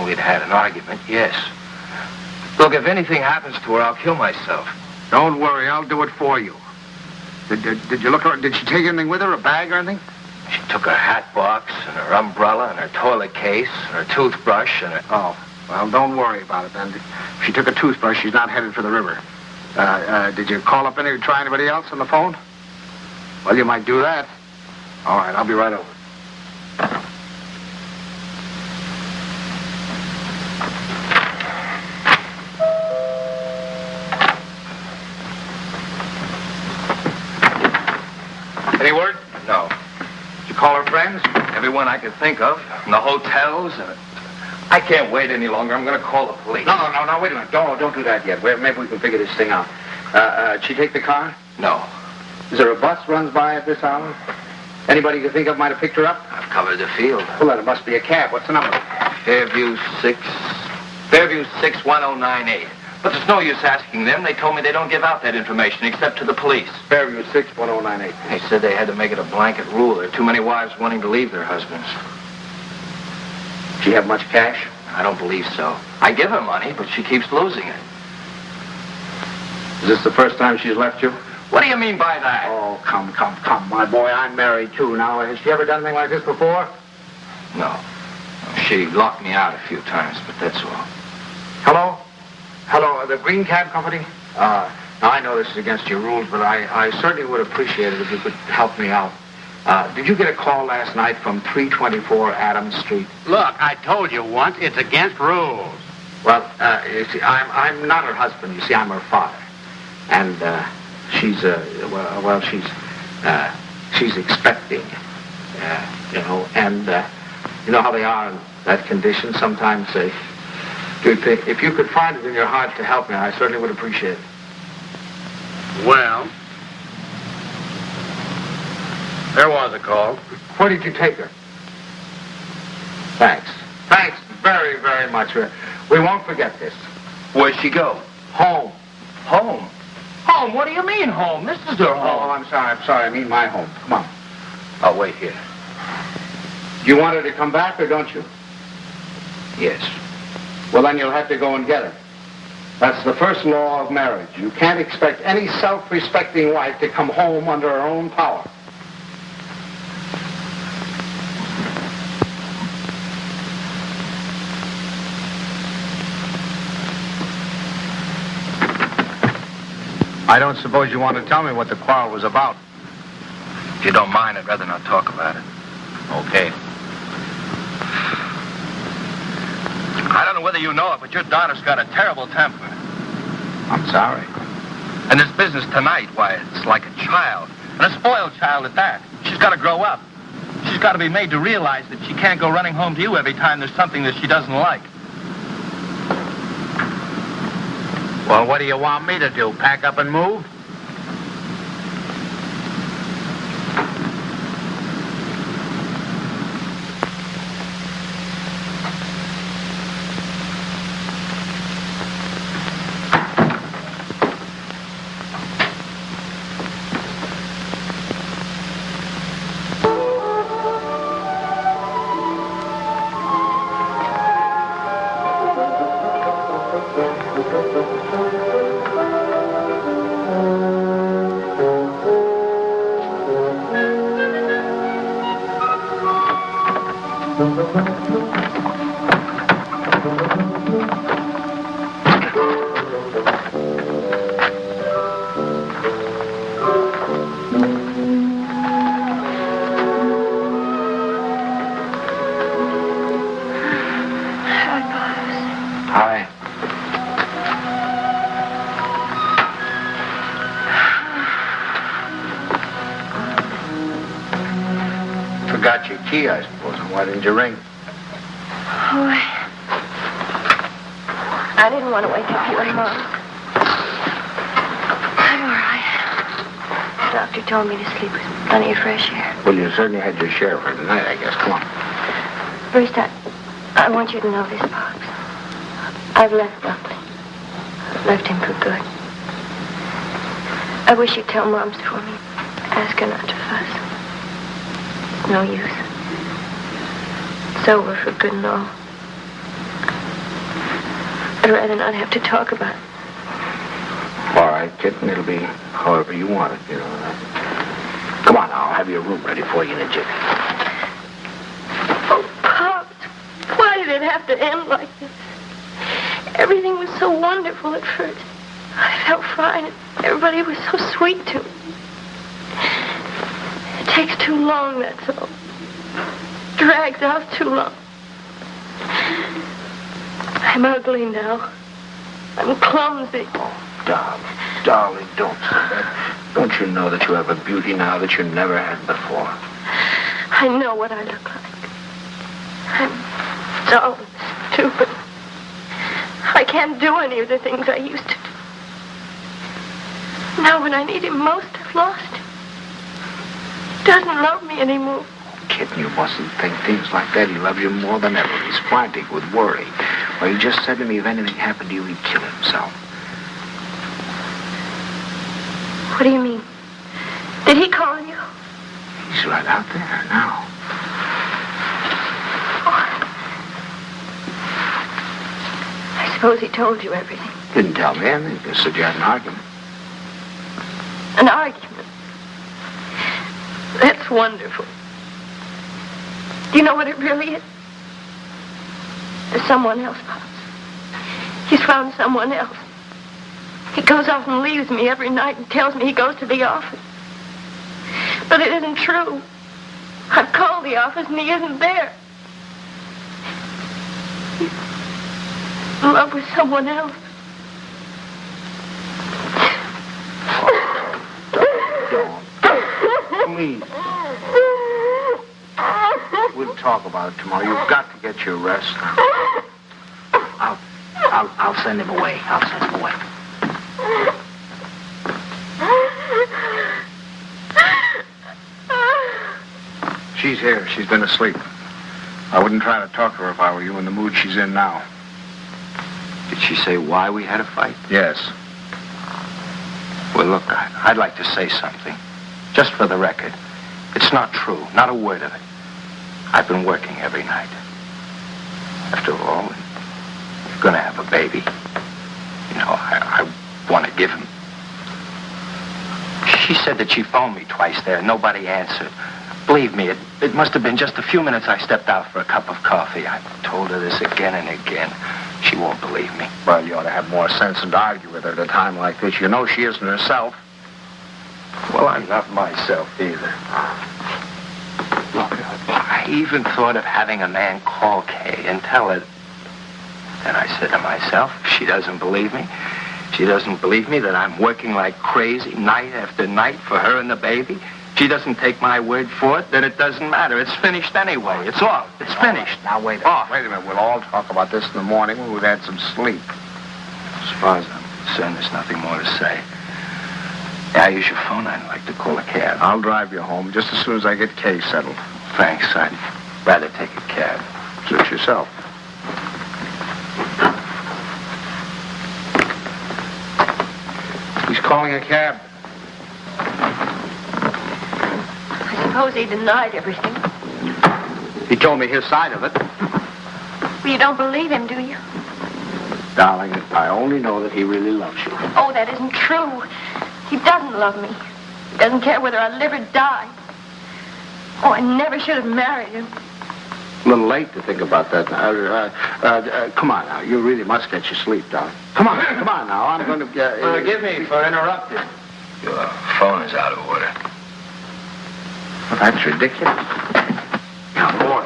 we'd had an argument, yes. Look, if anything happens to her, I'll kill myself. Don't worry, I'll do it for you. Did you look her? Did she take anything with her, a bag or anything? She took her hat box and her umbrella and her toilet case and her toothbrush and her... Oh, well, don't worry about it then. If she took a toothbrush, she's not headed for the river. Did you call up try anybody else on the phone? Well, you might do that. All right, I'll be right over. Any word? No. Did you call her friends? Everyone I could think of. In the hotels. I can't wait any longer. I'm going to call the police. No, wait a minute. Don't do that yet. Maybe we can figure this thing out. Did she take the car? No. Is there a bus runs by at this hour? Anybody you think of might have picked her up? I've covered the field. Well, then it must be a cab. What's the number? Fairview 61098. But there's no use asking them. They told me they don't give out that information except to the police. Fairview 61098. They said they had to make it a blanket rule. There are too many wives wanting to leave their husbands. Does she have much cash? I don't believe so. I give her money, but she keeps losing it. Is this the first time she's left you? What do you mean by that? Oh, come, my boy. I'm married, too. Now, has she ever done anything like this before? No. She locked me out a few times, but that's all. Hello, the Green Cab Company? Now, I know this is against your rules, but I certainly would appreciate it if you could help me out. Did you get a call last night from 324 Adams Street? Look, I told you once, it's against rules. Well, you see, I'm not her husband. You see, I'm her father. And, she's expecting, and you know how they are in that condition. Sometimes they do think, if you could find it in your heart to help me, I certainly would appreciate it. Well, there was a call. Where did you take her? Thanks very, very much. We won't forget this. Where'd she go? Home. Home? Home? What do you mean home? This is her home. Oh, I'm sorry. I mean my home. Come on. I'll wait here. You want her to come back or don't you? Yes. Well, then you'll have to go and get her. That's the first law of marriage. You can't expect any self-respecting wife to come home under her own power. I don't suppose you want to tell me what the quarrel was about. If you don't mind, I'd rather not talk about it. Okay. I don't know whether you know it, but your daughter's got a terrible temper. I'm sorry. And this business tonight, why, it's like a child. And a spoiled child at that. She's got to grow up. She's got to be made to realize that she can't go running home to you every time there's something that she doesn't like. Well, what do you want me to do? Pack up and move? Forgot your key, I suppose, and why didn't you ring? Oh, I didn't want to wake up you and Mom. I'm all right. The doctor told me to sleep with plenty of fresh air. Well, you certainly had your share for tonight, I guess. Come on. First, I want you to know this, Pops. I've left Buckley. I've left him for good. I wish you'd tell Moms for me. Ask her not to fuss. No use. It's over for good and all. I'd rather not have to talk about it. All right, kitten. It'll be however you want it, you know. Come on now. I'll have your room ready for you in a jiffy. Oh, Pops, why did it have to end like this? Everything was so wonderful at first. I felt fine. Everybody was so sweet to me. It takes too long, that's all. Drags out too long. I'm ugly now. I'm clumsy. Oh, darling, don't say that. Don't you know that you have a beauty now that you never had before? I know what I look like. I'm dull and stupid. I can't do any of the things I used to do. Now when I need him most, I've lost him. He doesn't love me anymore. Kitten, you mustn't think things like that. He loves you more than ever. He's frantic with worry. Well, he just said to me if anything happened to you, he'd kill himself. What do you mean? Did he call you? He's right out there now. I suppose he told you everything. Didn't tell me anything. Just said you had an argument. An argument? That's wonderful. Do you know what it really is? There's someone else, Pops. He's found someone else. He goes off and leaves me every night and tells me he goes to the office. But it isn't true. I've called the office and he isn't there. He's in love with someone else. Don't. Please. We'll talk about it tomorrow. You've got to get your rest now. I'll send him away. I'll send him away. She's here. She's been asleep. I wouldn't try to talk to her if I were you in the mood she's in now. Did she say why we had a fight? Yes. Well, look, I'd like to say something. Just for the record. It's not true. Not a word of it. I've been working every night. After all, you're going to have a baby. You know, I want to give him. She said that she phoned me twice there. Nobody answered. Believe me, it must have been just a few minutes I stepped out for a cup of coffee. I've told her this again and again. She won't believe me. Well, you ought to have more sense than to argue with her at a time like this. You know she isn't herself. Well, I'm not myself either. Look, I even thought of having a man call Kay and tell her. Then I said to myself, if she doesn't believe me, she doesn't believe me that I'm working like crazy night after night for her and the baby. She doesn't take my word for it, then it doesn't matter. It's finished anyway. It's off. It's finished. Now, wait a minute. We'll all talk about this in the morning when we've had some sleep. As far as I'm concerned, there's nothing more to say. Yeah, use your phone. I'd like to call a cab. I'll drive you home just as soon as I get Kay settled. Thanks. I'd rather take a cab. Suit yourself. He's calling a cab. I suppose he denied everything. He told me his side of it. Well, you don't believe him, do you? Darling, I only know that he really loves you. Oh, that isn't true. He doesn't love me. He doesn't care whether I live or die. Oh, I never should have married him. A little late to think about that. Come on now. You really must get your sleep, darling. Come on now. I'm going to get... Forgive me for interrupting. Your phone is out of order. Well, that's ridiculous. Now, boy.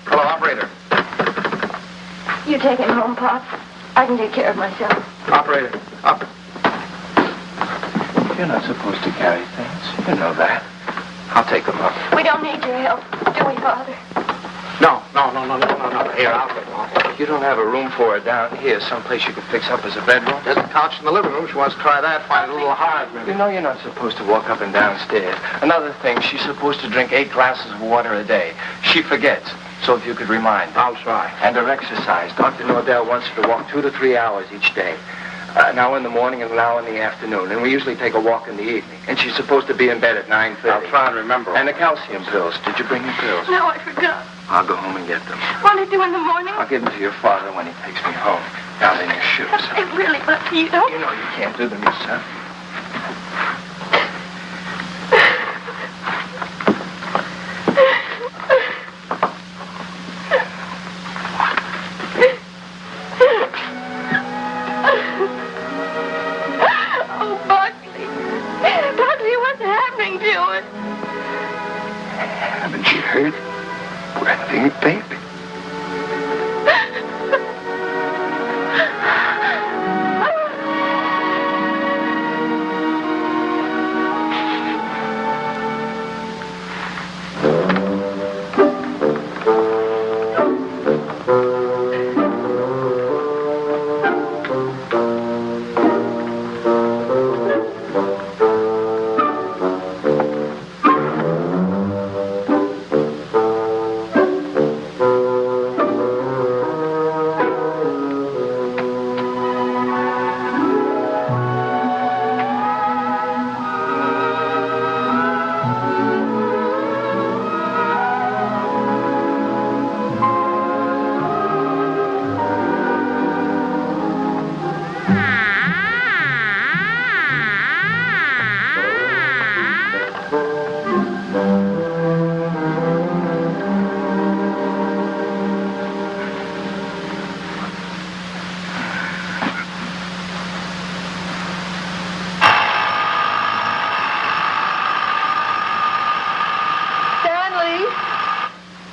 Hello, operator. You take him home, Pop. I can take care of myself. Operator, up. You're not supposed to carry things. You know that. I'll take them up. We don't need your help, do we, Father? No. Here, I'll get one. You don't have a room for her down here, someplace you can fix up as a bedroom? There's a couch in the living room. She wants to try that. Find it a little hard, maybe. You know you're not supposed to walk up and down stairs. Another thing, she's supposed to drink 8 glasses of water a day. She forgets. So if you could remind her. I'll try. And her exercise. Dr. Nordell wants her to walk 2 to 3 hours each day. An hour in the morning and an hour in the afternoon. And we usually take a walk in the evening. And she's supposed to be in bed at 9:30. I'll try and remember. And the calcium pills. Did you bring your pills? No, I forgot. I'll go home and get them. What to do in the morning? I'll give them to your father when he takes me home. Down in your shoes. It really, but you don't. You know you can't do them yourself. Oh, Buckley. Buckley, what's happening to it? Haven't you heard? We're having a baby.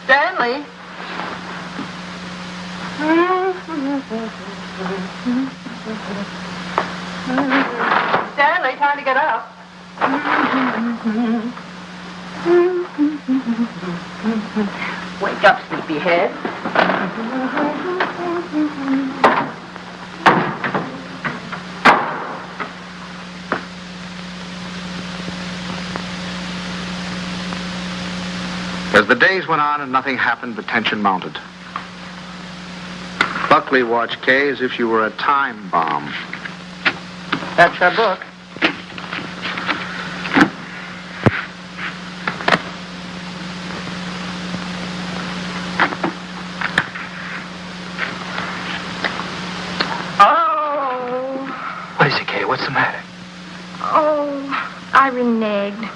Stanley? Stanley, time to get up. Wake up, sleepyhead. As the days went on and nothing happened, the tension mounted. Buckley watched Kay as if she were a time bomb. That's her book. Oh. What is it, Kay? What's the matter? Oh, I reneged.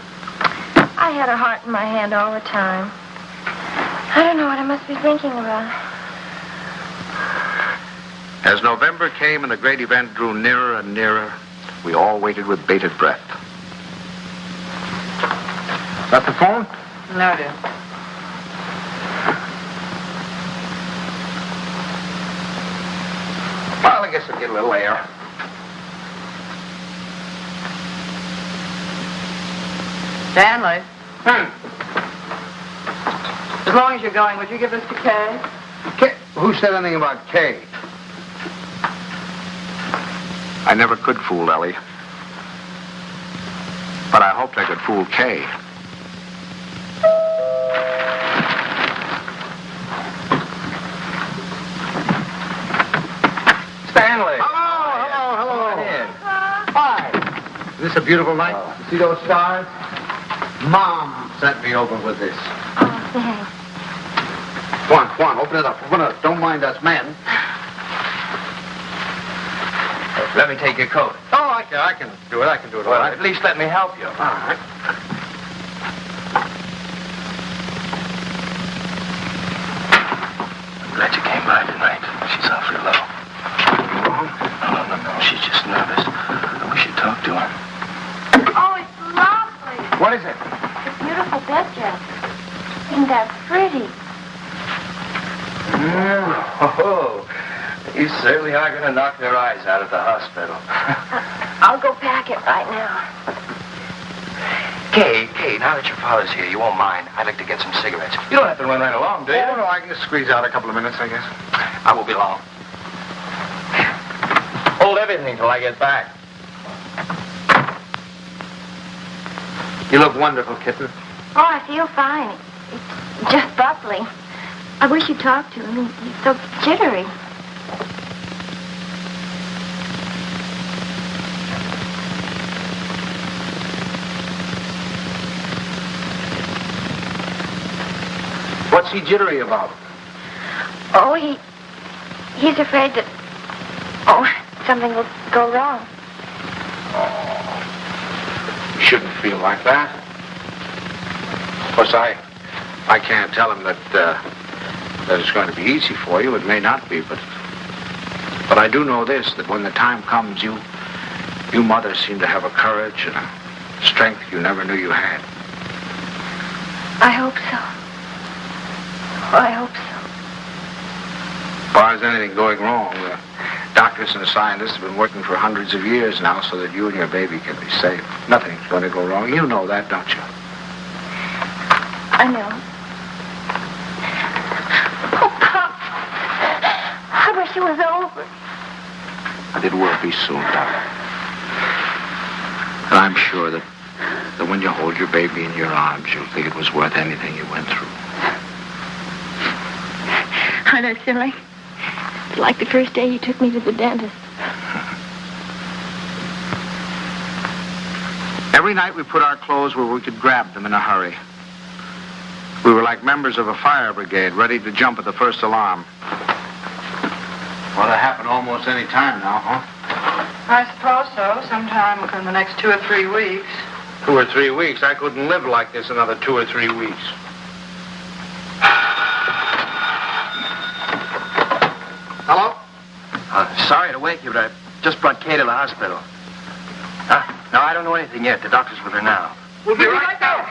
I had a heart in my hand all the time. I don't know what I must be thinking about. As November came and the great event drew nearer and nearer, we all waited with bated breath. Is that the phone? No, dear. Well, I guess I'll get a little air. Stanley. As long as you're going, would you give this to Kay? Kay? Who said anything about Kay? I never could fool Ellie. But I hoped I could fool Kay. Stanley! Hello. Come on in. Hi. Is this a beautiful night? You see those stars? Mom sent me over with this. Oh, thanks. Come on, open it up. Don't mind us men. Let me take your coat. Oh, I can do it. I can do it all Well, right. at least let me help you. All right. I'm glad you came by tonight. She's awfully low. No. She's just nervous. We should talk to her. Oh, it's lovely. What is it? It's a beautiful bed dress. Isn't that pretty? Oh, you certainly are going to knock their eyes out of the hospital. I'll go pack it right now. Kay, now that your father's here, you won't mind. I'd like to get some cigarettes. You don't have to run right along, do you? Oh, no, I can just squeeze out a couple of minutes, I guess. I won't be long. Hold everything till I get back. You look wonderful, kitten. Oh, I feel fine. It's just Buckley. I wish you'd talk to him. He's so jittery. What's he jittery about? Oh, he's afraid that... Oh, something will go wrong. Oh, you shouldn't feel like that. Of course, I can't tell him that it's going to be easy for you. It may not be, but I do know this, that when the time comes, you mothers seem to have a courage and a strength you never knew you had. I hope so. Oh, I hope so. As far as anything going wrong, the doctors and the scientists have been working for hundreds of years now so that you and your baby can be safe. Nothing's going to go wrong. You know that, don't you? I know. Oh, Pop. I wish it was over. But it will be soon, darling. And I'm sure that when you hold your baby in your arms, you'll think it was worth anything you went through. I know, silly. It's like the first day you took me to the dentist. Every night we put our clothes where we could grab them in a hurry. We were like members of a fire brigade, ready to jump at the first alarm. Well, that happen almost any time now, huh? I suppose so. Sometime within the next 2 or 3 weeks. 2 or 3 weeks? I couldn't live like this another 2 or 3 weeks. Hello? Sorry to wake you, but I just brought Kay to the hospital. No, I don't know anything yet. The doctor's with her now. We'll be right there.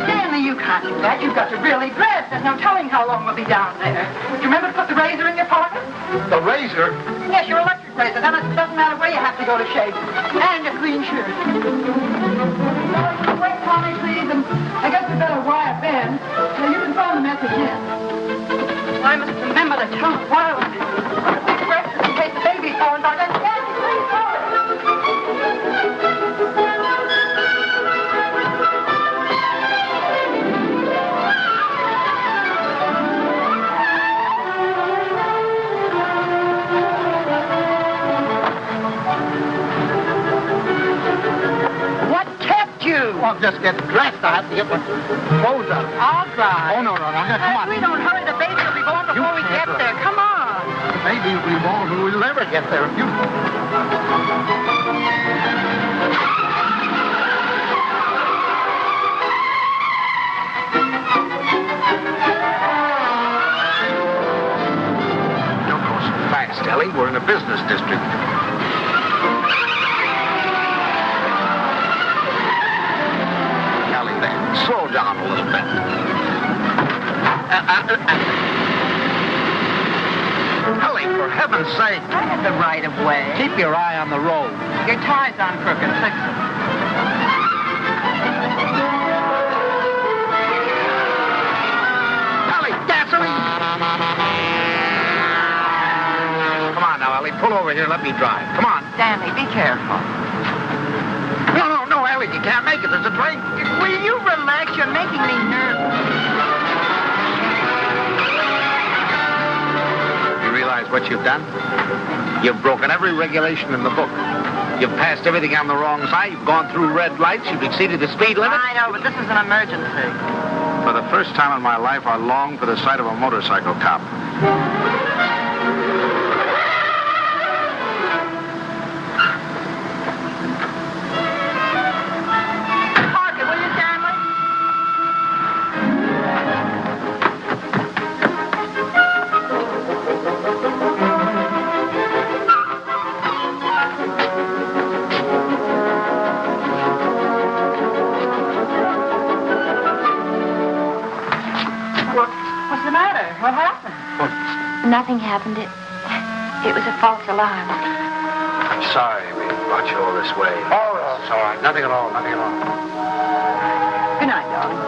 Stanley, you can't do that. You've got to really dress. There's no telling how long we'll be down there. Do you remember to put the razor in your pocket? The razor? Yes, your electric razor. Then it doesn't matter where you have to go to shave. And your clean shirt. Wait, Tommy, please. And I guess we better wire Ben. So you can phone the message in. I must remember to tell the wireless. In case the baby's falling by then. Candy, please phone it. I'll just get dressed. I have to get my clothes on. I'll drive. Oh, no. Come on. We don't hurry. The baby will be born before we get there. Come on. The baby will be born, but we'll never get there if you... Don't go so fast, Ellie. We're in a business district. Slow down a little bit. Ellie, for heaven's sake. I have the right of way. Keep your eye on the road. Your tie's on crooked. Fix it. Ellie, gasoline! Come on now, Ellie. Pull over here and let me drive. Come on. Stanley, be careful. No, Ellie, you can't make it. There's a train. Will you relax? You're making me nervous. You realize what you've done? You've broken every regulation in the book. You've passed everything on the wrong side. You've gone through red lights. You've exceeded the speed limit. I know, but this is an emergency. For the first time in my life, I long for the sight of a motorcycle cop. Nothing happened. It was a false alarm. I'm sorry we brought you all this way. Oh, it's all right. Nothing at all. Good night, darling.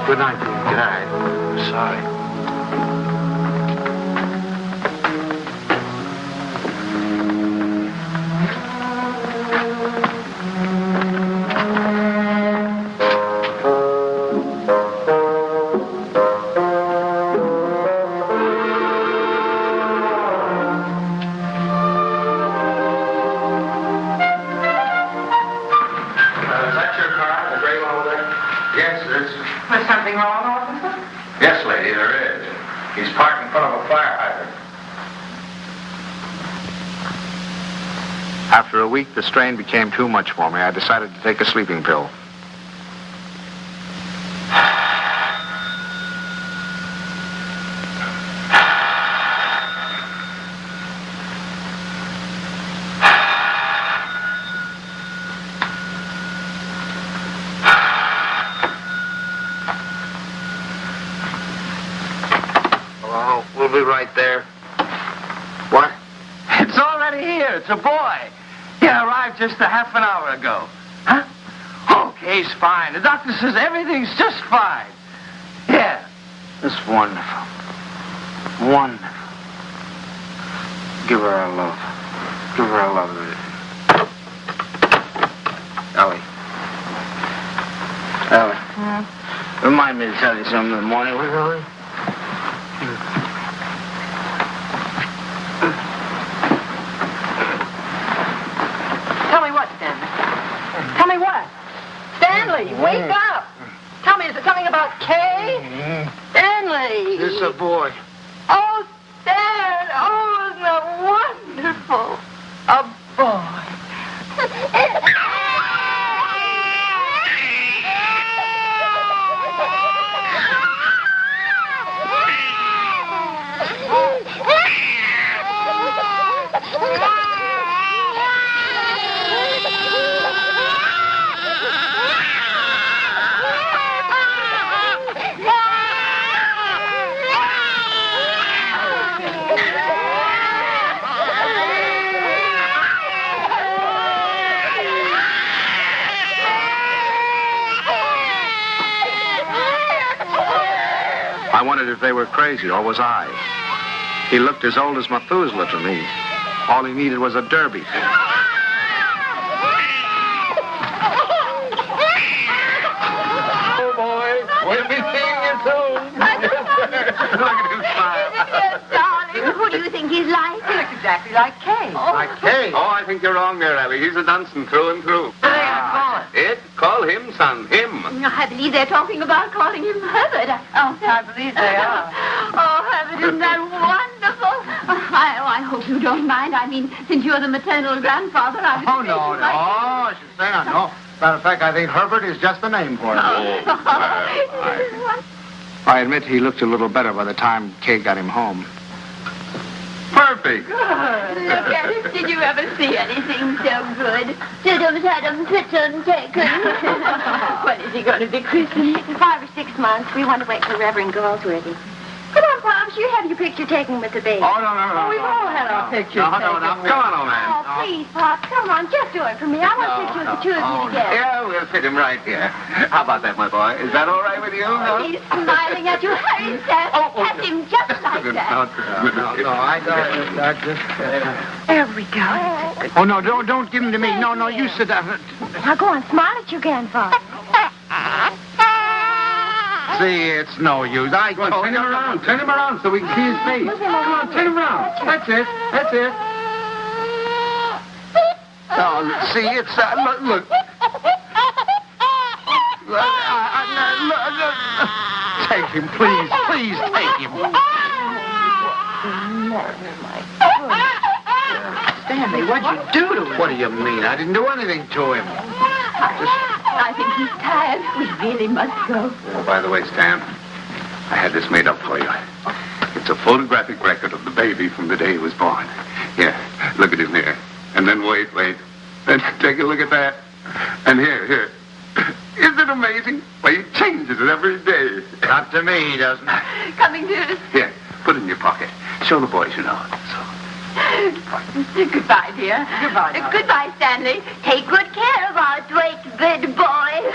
Good night, dear. Good night. I'm sorry. wrong, officer? Yes, lady, there is. He's parked in front of a fire hydrant. After a week, the strain became too much for me. I decided to take a sleeping pill. Hello, we'll be right there. What? It's already here. It's a boy. He arrived just a half an hour ago. Huh? Okay, he's fine. The doctor says everything's just fine. Yeah. It's wonderful. Wonderful. Give her our love. Give her our love. Ellie. Ellie. Remind me to tell you something in the morning, will you, Ellie? Tell me what, Stanley? Tell me what? Stanley, wake up! Tell me, is it something about Kay? Stanley! It's a boy. Oh, Stan! Oh, isn't that wonderful? A boy. I wondered if they were crazy, or was I? He looked as old as Methuselah to me. All he needed was a derby. Oh, boy. We'll be seeing you soon. Look at him smile. Darling, who do you think he's like? He looks exactly like Kay. Like Kay. Oh, I think you're wrong there, Ellie. He's a Dunstan through and through. What are they gonna call it? It? Call him, son. Him. I believe they're talking about calling him Herbert. Oh, I believe they are. Oh, Herbert, isn't that wonderful? I hope you don't mind. I mean, since you're the maternal grandfather, I was Oh, no, no. Oh, she's saying no. Matter of fact, I think Herbert is just the name for him. I admit he looked a little better by the time Kay got him home. Perfect. Look at him. Did you ever see anything so good? Tidums, Adams, Pitton, taken. When is he going to be christened? In 5 or 6 months, we want to wait for Reverend Galsworthy. Come on, Pops, you have your picture taken with the baby. Oh, no. Oh, we've all had our pictures No, taken. come on, old man. Oh, please, Pop, come on, just do it for me. I want a picture of the two of you together. Yeah, we'll fit him right here. How about that, my boy? Is that all right with you? Huh? He's smiling at you. Hurry, Seth. Pat him just like that. No, I just... There we go. Oh, no, don't give him to me. No, you sit down. Now go on, smile at your grandfather. See, it's no use. I told Turn him around. Turn him around so we can see his face. Come on, turn him around. That's it. That's it. Oh, see, it's... look. Take him, please. Please take him. Stanley, what'd you do to him? What do you mean? I didn't do anything to him. I think he's tired. We really must go. Oh, by the way, Stan, I had this made up for you. It's a photographic record of the baby from the day he was born. Here, look at him here. And then wait. And take a look at that. And here. Isn't it amazing? Well, he changes it every day. Not to me, he doesn't. Coming, dearest. Here, put it in your pocket. Show the boys you know it. So. Goodbye, dear. Goodbye, darling. Goodbye, Stanley. Take good care of our great big boy.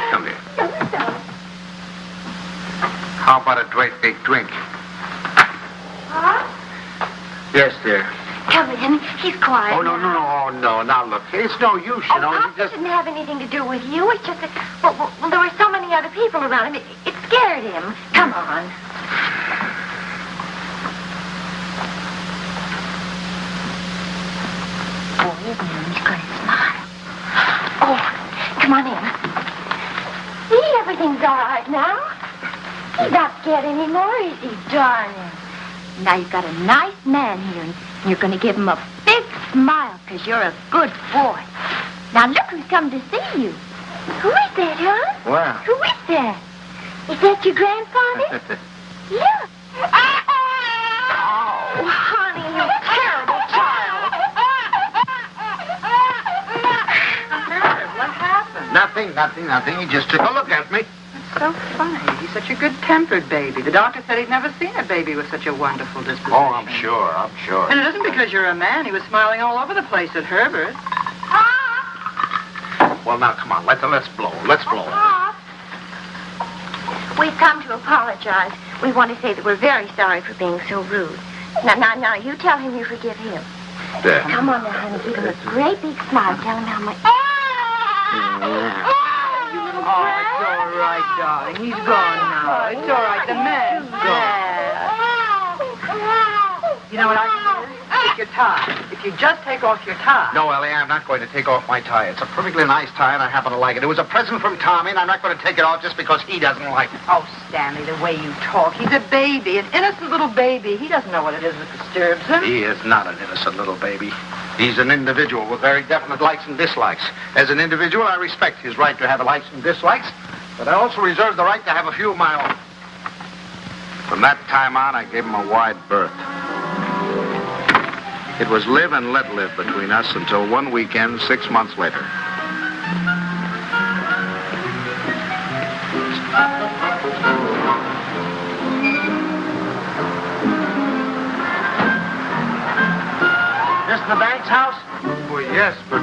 Come here. How about a great big drink? Huh? Yes, dear. Come in. He's quiet. Oh, no. Now, look, it's no use, you know. Pop didn't have anything to do with you. It's just that, well, there were so many other people around him. It scared him. Come on. Oh, he's going to smile. Oh, come on in. See, everything's all right now. He's not scared anymore, is he, darling? Now you've got a nice man here, and you're going to give him a big smile because you're a good boy. Now look who's come to see you. Who is that, huh? Well. Who is that? Is that your grandfather? Look. Oh, honey, you terrible child. Herbert, what happened? Nothing. He just took a look at me. It's so funny. He's such a good-tempered baby. The doctor said he'd never seen a baby with such a wonderful disposition. Oh, I'm sure. And it isn't because you're a man. He was smiling all over the place at Herbert. Well, now, come on. Let's blow. We've come to apologize. We want to say that we're very sorry for being so rude. Now, you tell him you forgive him. There. Come on now, honey. Give him a great big smile. Tell him how much... Oh, it's all right, darling. He's gone now. It's all right. The man's gone. You know what I can do? Take your tie. If you just take off your tie. No, Ellie, I'm not going to take off my tie. It's a perfectly nice tie, and I happen to like it. It was a present from Tommy, and I'm not going to take it off just because he doesn't like it. Oh, Stanley, the way you talk. He's a baby, an innocent little baby. He doesn't know what it is that disturbs him. He is not an innocent little baby. He's an individual with very definite likes and dislikes. As an individual, I respect his right to have likes and dislikes, but I also reserve the right to have a few of my own. From that time on, I gave him a wide berth. It was live and let live between us until one weekend 6 months later. This the Banks house? Well, yes, but,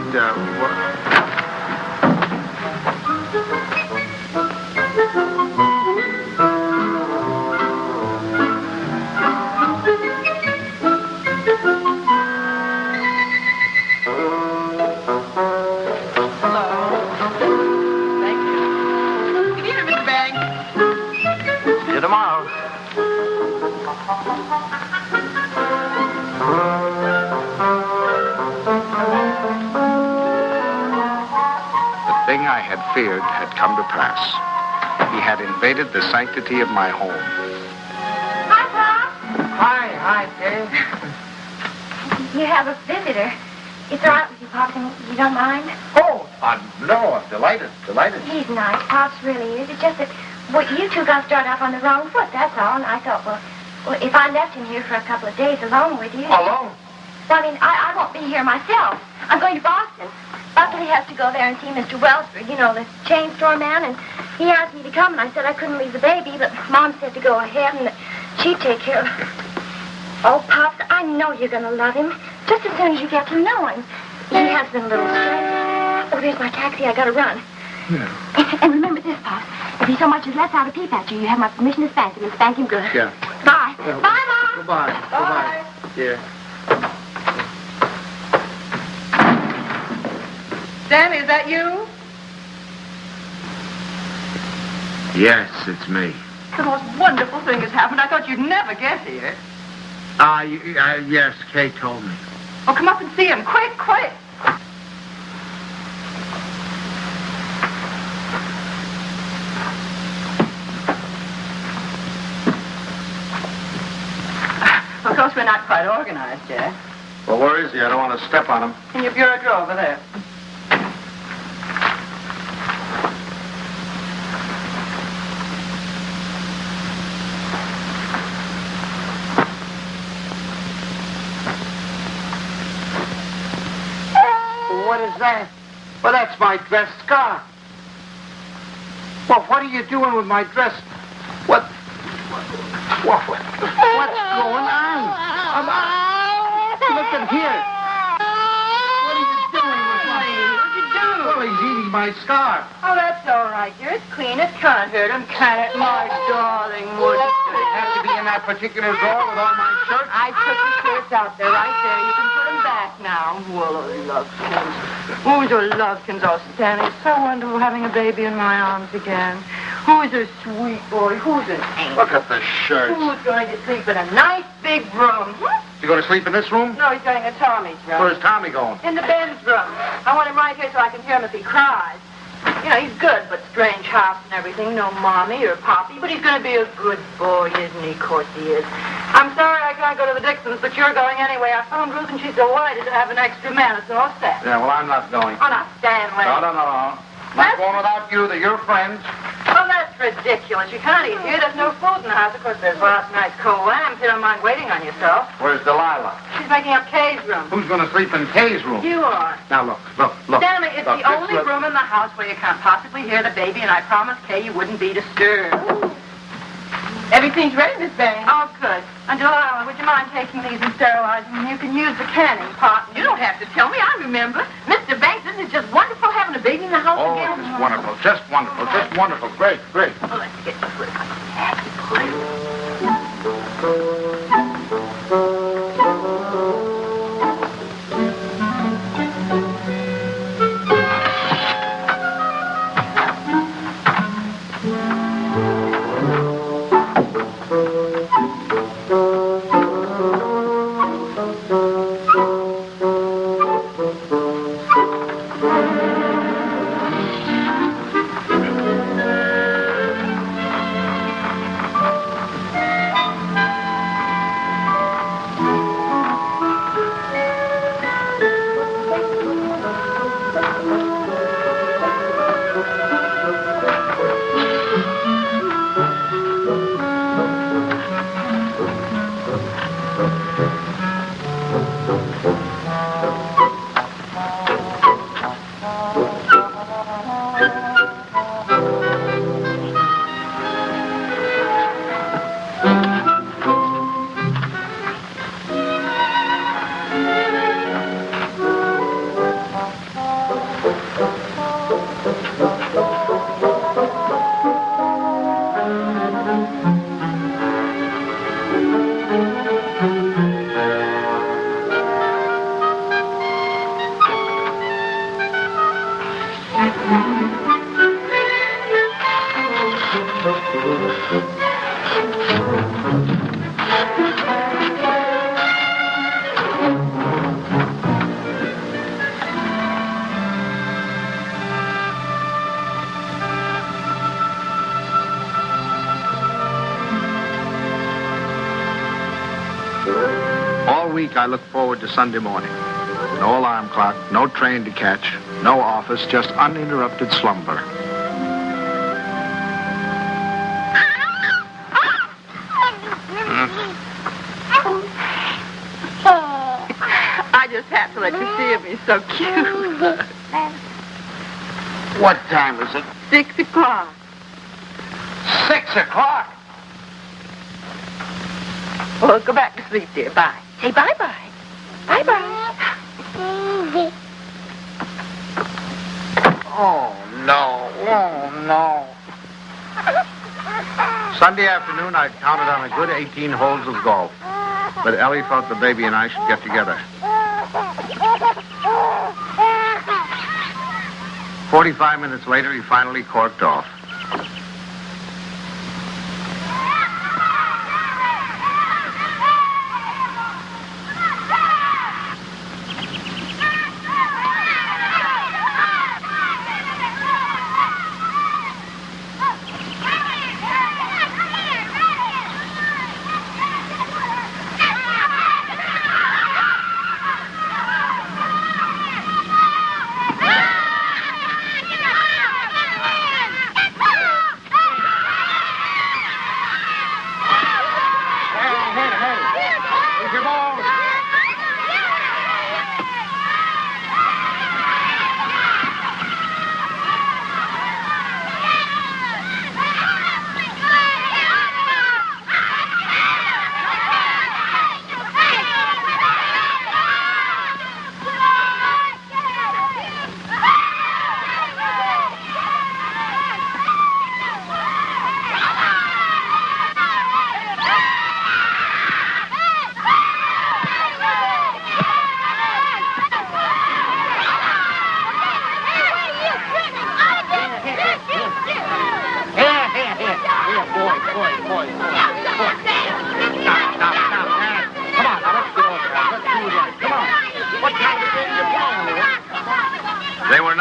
I had feared had come to pass. He had invaded the sanctity of my home. Hi, Pop. Hi, Kay. You have a visitor. It's all right with you, Pops, and you don't mind? Oh, no, I'm delighted. He's nice. Pops really is. It's just that, you two got started off on the wrong foot, that's all. And I thought, well, if I left him here for a couple of days alone with you... Alone? Well, I won't be here myself. I'm going to Boston. Buckley has to go there and see Mr. Wellsford, the chain store man, and he asked me to come, and I said I couldn't leave the baby, but Mom said to go ahead and that she'd take care of him. Oh, Pops, I know you're going to love him, just as soon as you get to know him. He has been a little strange. Oh, there's my taxi. I got to run. Yeah. And remember this, Pops. If he so much as lets out a peep at you, you have my permission to spank him, and spank him good. Yeah. Bye. Bye, Mom. Goodbye. Bye. Yeah. Stanley, is that you? Yes, it's me. The most wonderful thing has happened. I thought you'd never get here. Yes, Kay told me. Oh, come up and see him. Quick. Of course, we're not quite organized yet. Well, where is he? I don't want to step on him. In your bureau drawer over there. What is that? Well, that's my dress scarf. Well, what are you doing with my dress? What's going on? Look at here. What are you doing with my... What'd you do? Well, he's eating my scarf. Oh, that's all right, dear. It's clean. It can't hurt him, can it? My darling, would it? It has to be in that particular drawer with all my shirts. I took the shirts out there, right there. You can put them back now. Well, lovekins. Oh, your lovekins. Oh, Stanley, it's so wonderful having a baby in my arms again. Who's a sweet boy? Who's an angel? Look at the shirts. Who's going to sleep in a nice big room? You going to sleep in this room? No, he's going to Tommy's room. Where's Tommy going? In the Ben's room. I want him right here so I can hear him if he cries. You know, he's good, but strange house and everything. No mommy or poppy, but he's going to be a good boy, isn't he? Of course he is. I'm sorry I can't go to the Dixons, but you're going anyway. I phoned Ruth and she's delighted to have an extra man. It's all set. Yeah, well, I'm not going. Oh, not Stanley. No. Not going without you. They're your friends. Oh, that's ridiculous. You can't eat here. There's no food in the house. Of course, there's lots of nice cold lamb if you don't mind waiting on yourself. Where's Delilah? She's making up Kay's room. Who's going to sleep in Kay's room? You are. Now, look. Stanley, it's Look, the only room in the house where you can't possibly hear the baby, and I promised Kay you wouldn't be disturbed. Everything's ready, Miss Banks. Oh, good. And Delilah, would you mind taking these and sterilizing them? You can use the canning pot. You don't have to tell me. I remember. Mr. Banks, isn't it just wonderful having a baby in the house again? Oh, it's wonderful. Just wonderful. Great. Well, let's get to work on the tacky boy. All week I look forward to Sunday morning. No alarm clock, no train to catch, no office, just uninterrupted slumber. I just had to let you see him. He's so cute. What time is it? 6 o'clock. 6 o'clock. Well, go back to sleep, dear. Bye. Say bye-bye. Bye-bye. Oh, no. Sunday afternoon, I counted on a good 18 holes of golf. But Ellie thought the baby and I should get together. 45 minutes later, he finally corked off.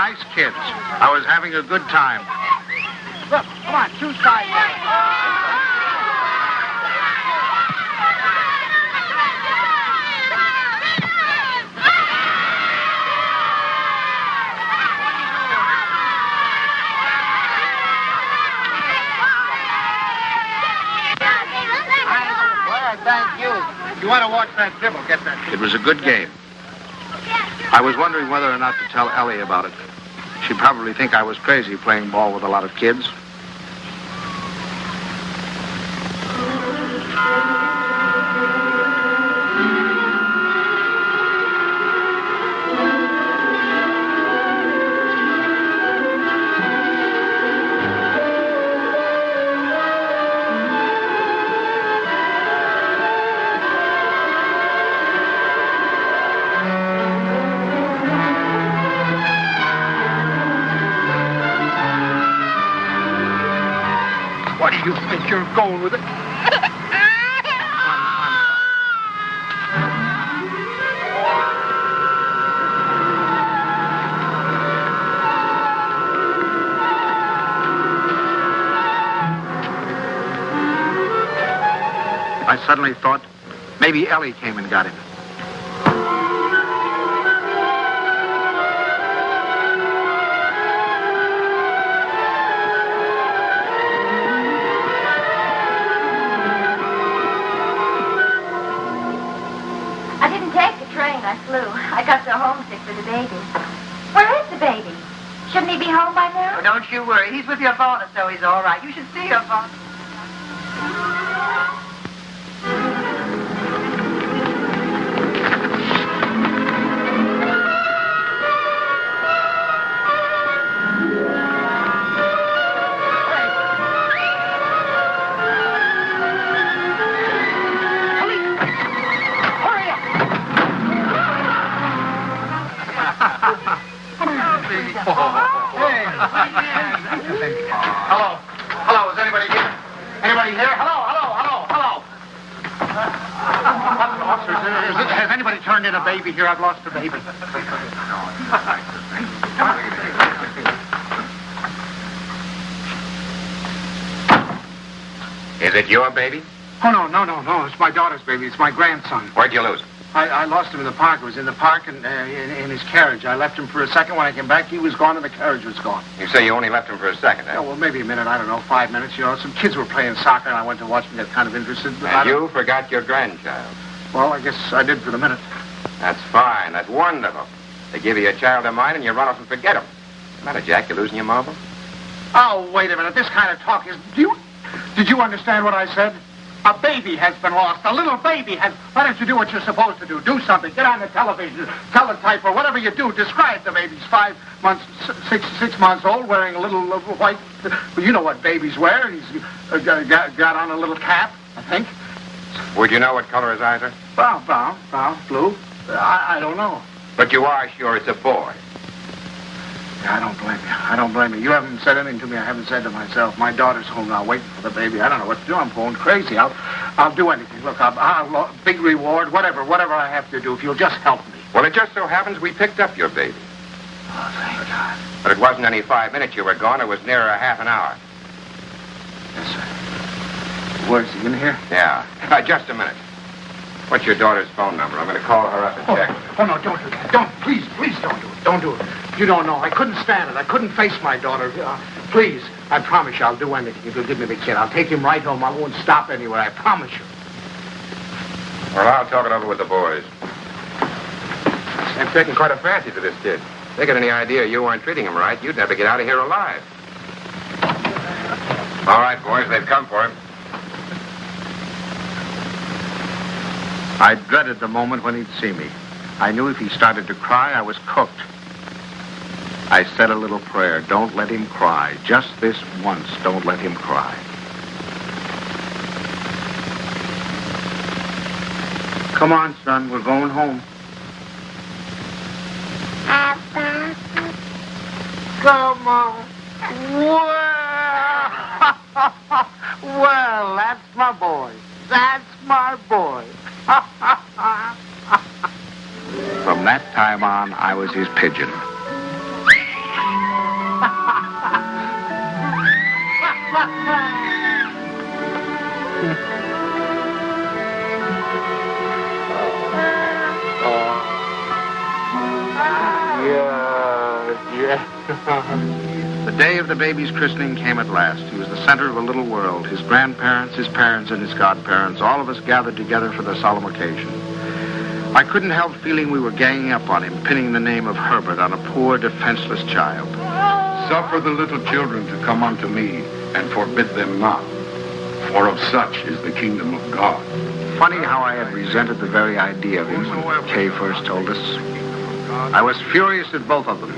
nice kids. I was having a good time. Look, come on, two sides. Thank you. If you want to watch that dribble, get that. It was a good game. I was wondering whether or not to tell Ellie about it. She'd probably think I was crazy playing ball with a lot of kids. What do you think you're going with it? I suddenly thought maybe Ellie came and got him. I didn't take the train. I flew. I got so homesick for the baby. Where is the baby? Shouldn't he be home by now? Oh, don't you worry. He's with your father, so he's all right. You should see your father. Hello. Hello, is anybody here? Anybody here? Hello. Officers, has anybody turned in a baby here? I've lost a baby. Is it your baby? Oh, no. It's my daughter's baby. It's my grandson. Where'd you lose him? I lost him in the park. I was in the park and in his carriage. I left him for a second. When I came back, he was gone and the carriage was gone. You say you only left him for a second, Oh, well, maybe a minute. I don't know, 5 minutes. You know, some kids were playing soccer, and I went to watch them, get kind of interested. And you forgot your grandchild. Well, I guess I did for the minute. That's fine. That's wonderful. They give you a child of mine, and you run off and forget him. What's the matter, Jack? You losing your marble? Oh, wait a minute. This kind of talk is... Did you understand what I said? A baby has been lost. A little baby has... Why don't you do what you're supposed to do? Do something. Get on the television. Teletype or whatever you do. Describe the baby. He's 5 months, 6 months old, wearing a little white... Well, you know what babies wear. He's got on a little cap, I think. Would you know what color his eyes are? Brown, blue. I don't know. But you are sure it's a boy. I don't blame you. You haven't said anything to me I haven't said to myself. My daughter's home now waiting for the baby. I don't know what to do. I'm going crazy. I'll do anything. Look, I'll big reward, whatever I have to do, if you'll just help me. Well, it just so happens we picked up your baby. Oh, thank God. But it wasn't any 5 minutes you were gone. It was nearer a half an hour. Yes, sir. Where's he, in here? Yeah. Just a minute. What's your daughter's phone number? I'm going to call her up and check. Oh, no, don't do that. Please don't do it. Don't do it. You don't know. I couldn't stand it. I couldn't face my daughter. Please, I promise you I'll do anything if you'll give me the kid. I'll take him right home. I won't stop anywhere. I promise you. Well, I'll talk it over with the boys. They've taken quite a fancy to this kid. If they got any idea you weren't treating him right, you'd never get out of here alive. All right, boys, they've come for him. I dreaded the moment when he'd see me. I knew if he started to cry, I was cooked. I said a little prayer. Don't let him cry. Just this once, don't let him cry. Come on, son. We're going home. Papa. Come on. Well, that's my boy. That's my boy. From that time on, I was his pigeon. The day of the baby's christening came at last. He was the center of a little world. His grandparents, his parents, and his godparents, all of us gathered together for the solemn occasion. I couldn't help feeling we were ganging up on him, pinning the name of Herbert on a poor, defenseless child. Suffer the little children to come unto me, and forbid them not. For of such is the kingdom of God. Funny how I had resented the very idea of him when Kay first told us. I was furious at both of them.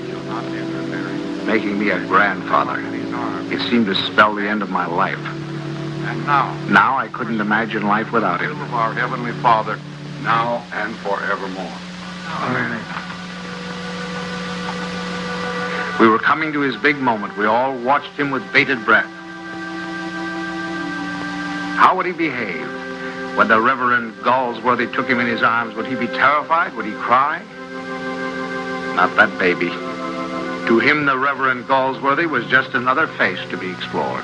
Making me a grandfather. It seemed to spell the end of my life. And Now I couldn't imagine life without him. of our Heavenly Father, now and forevermore. Amen. We were coming to his big moment. We all watched him with bated breath. How would he behave? When the Reverend Galsworthy took him in his arms, would he be terrified? Would he cry? Not that baby. To him, the Reverend Galsworthy was just another face to be explored.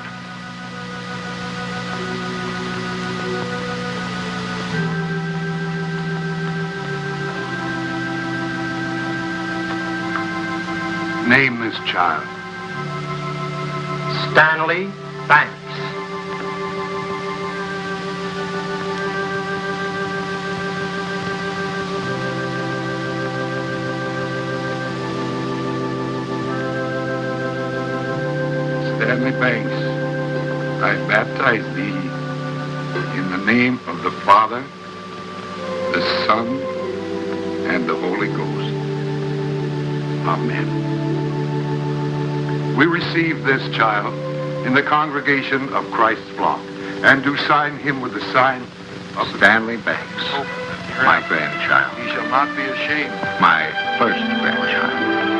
Name this child. Stanley Banks. Stanley Banks, I baptize thee in the name of the Father, the Son, and the Holy Ghost. Amen. We receive this child in the congregation of Christ's flock, and do sign him with the sign of Stanley Banks, my grandchild. He shall not be ashamed. My first grandchild.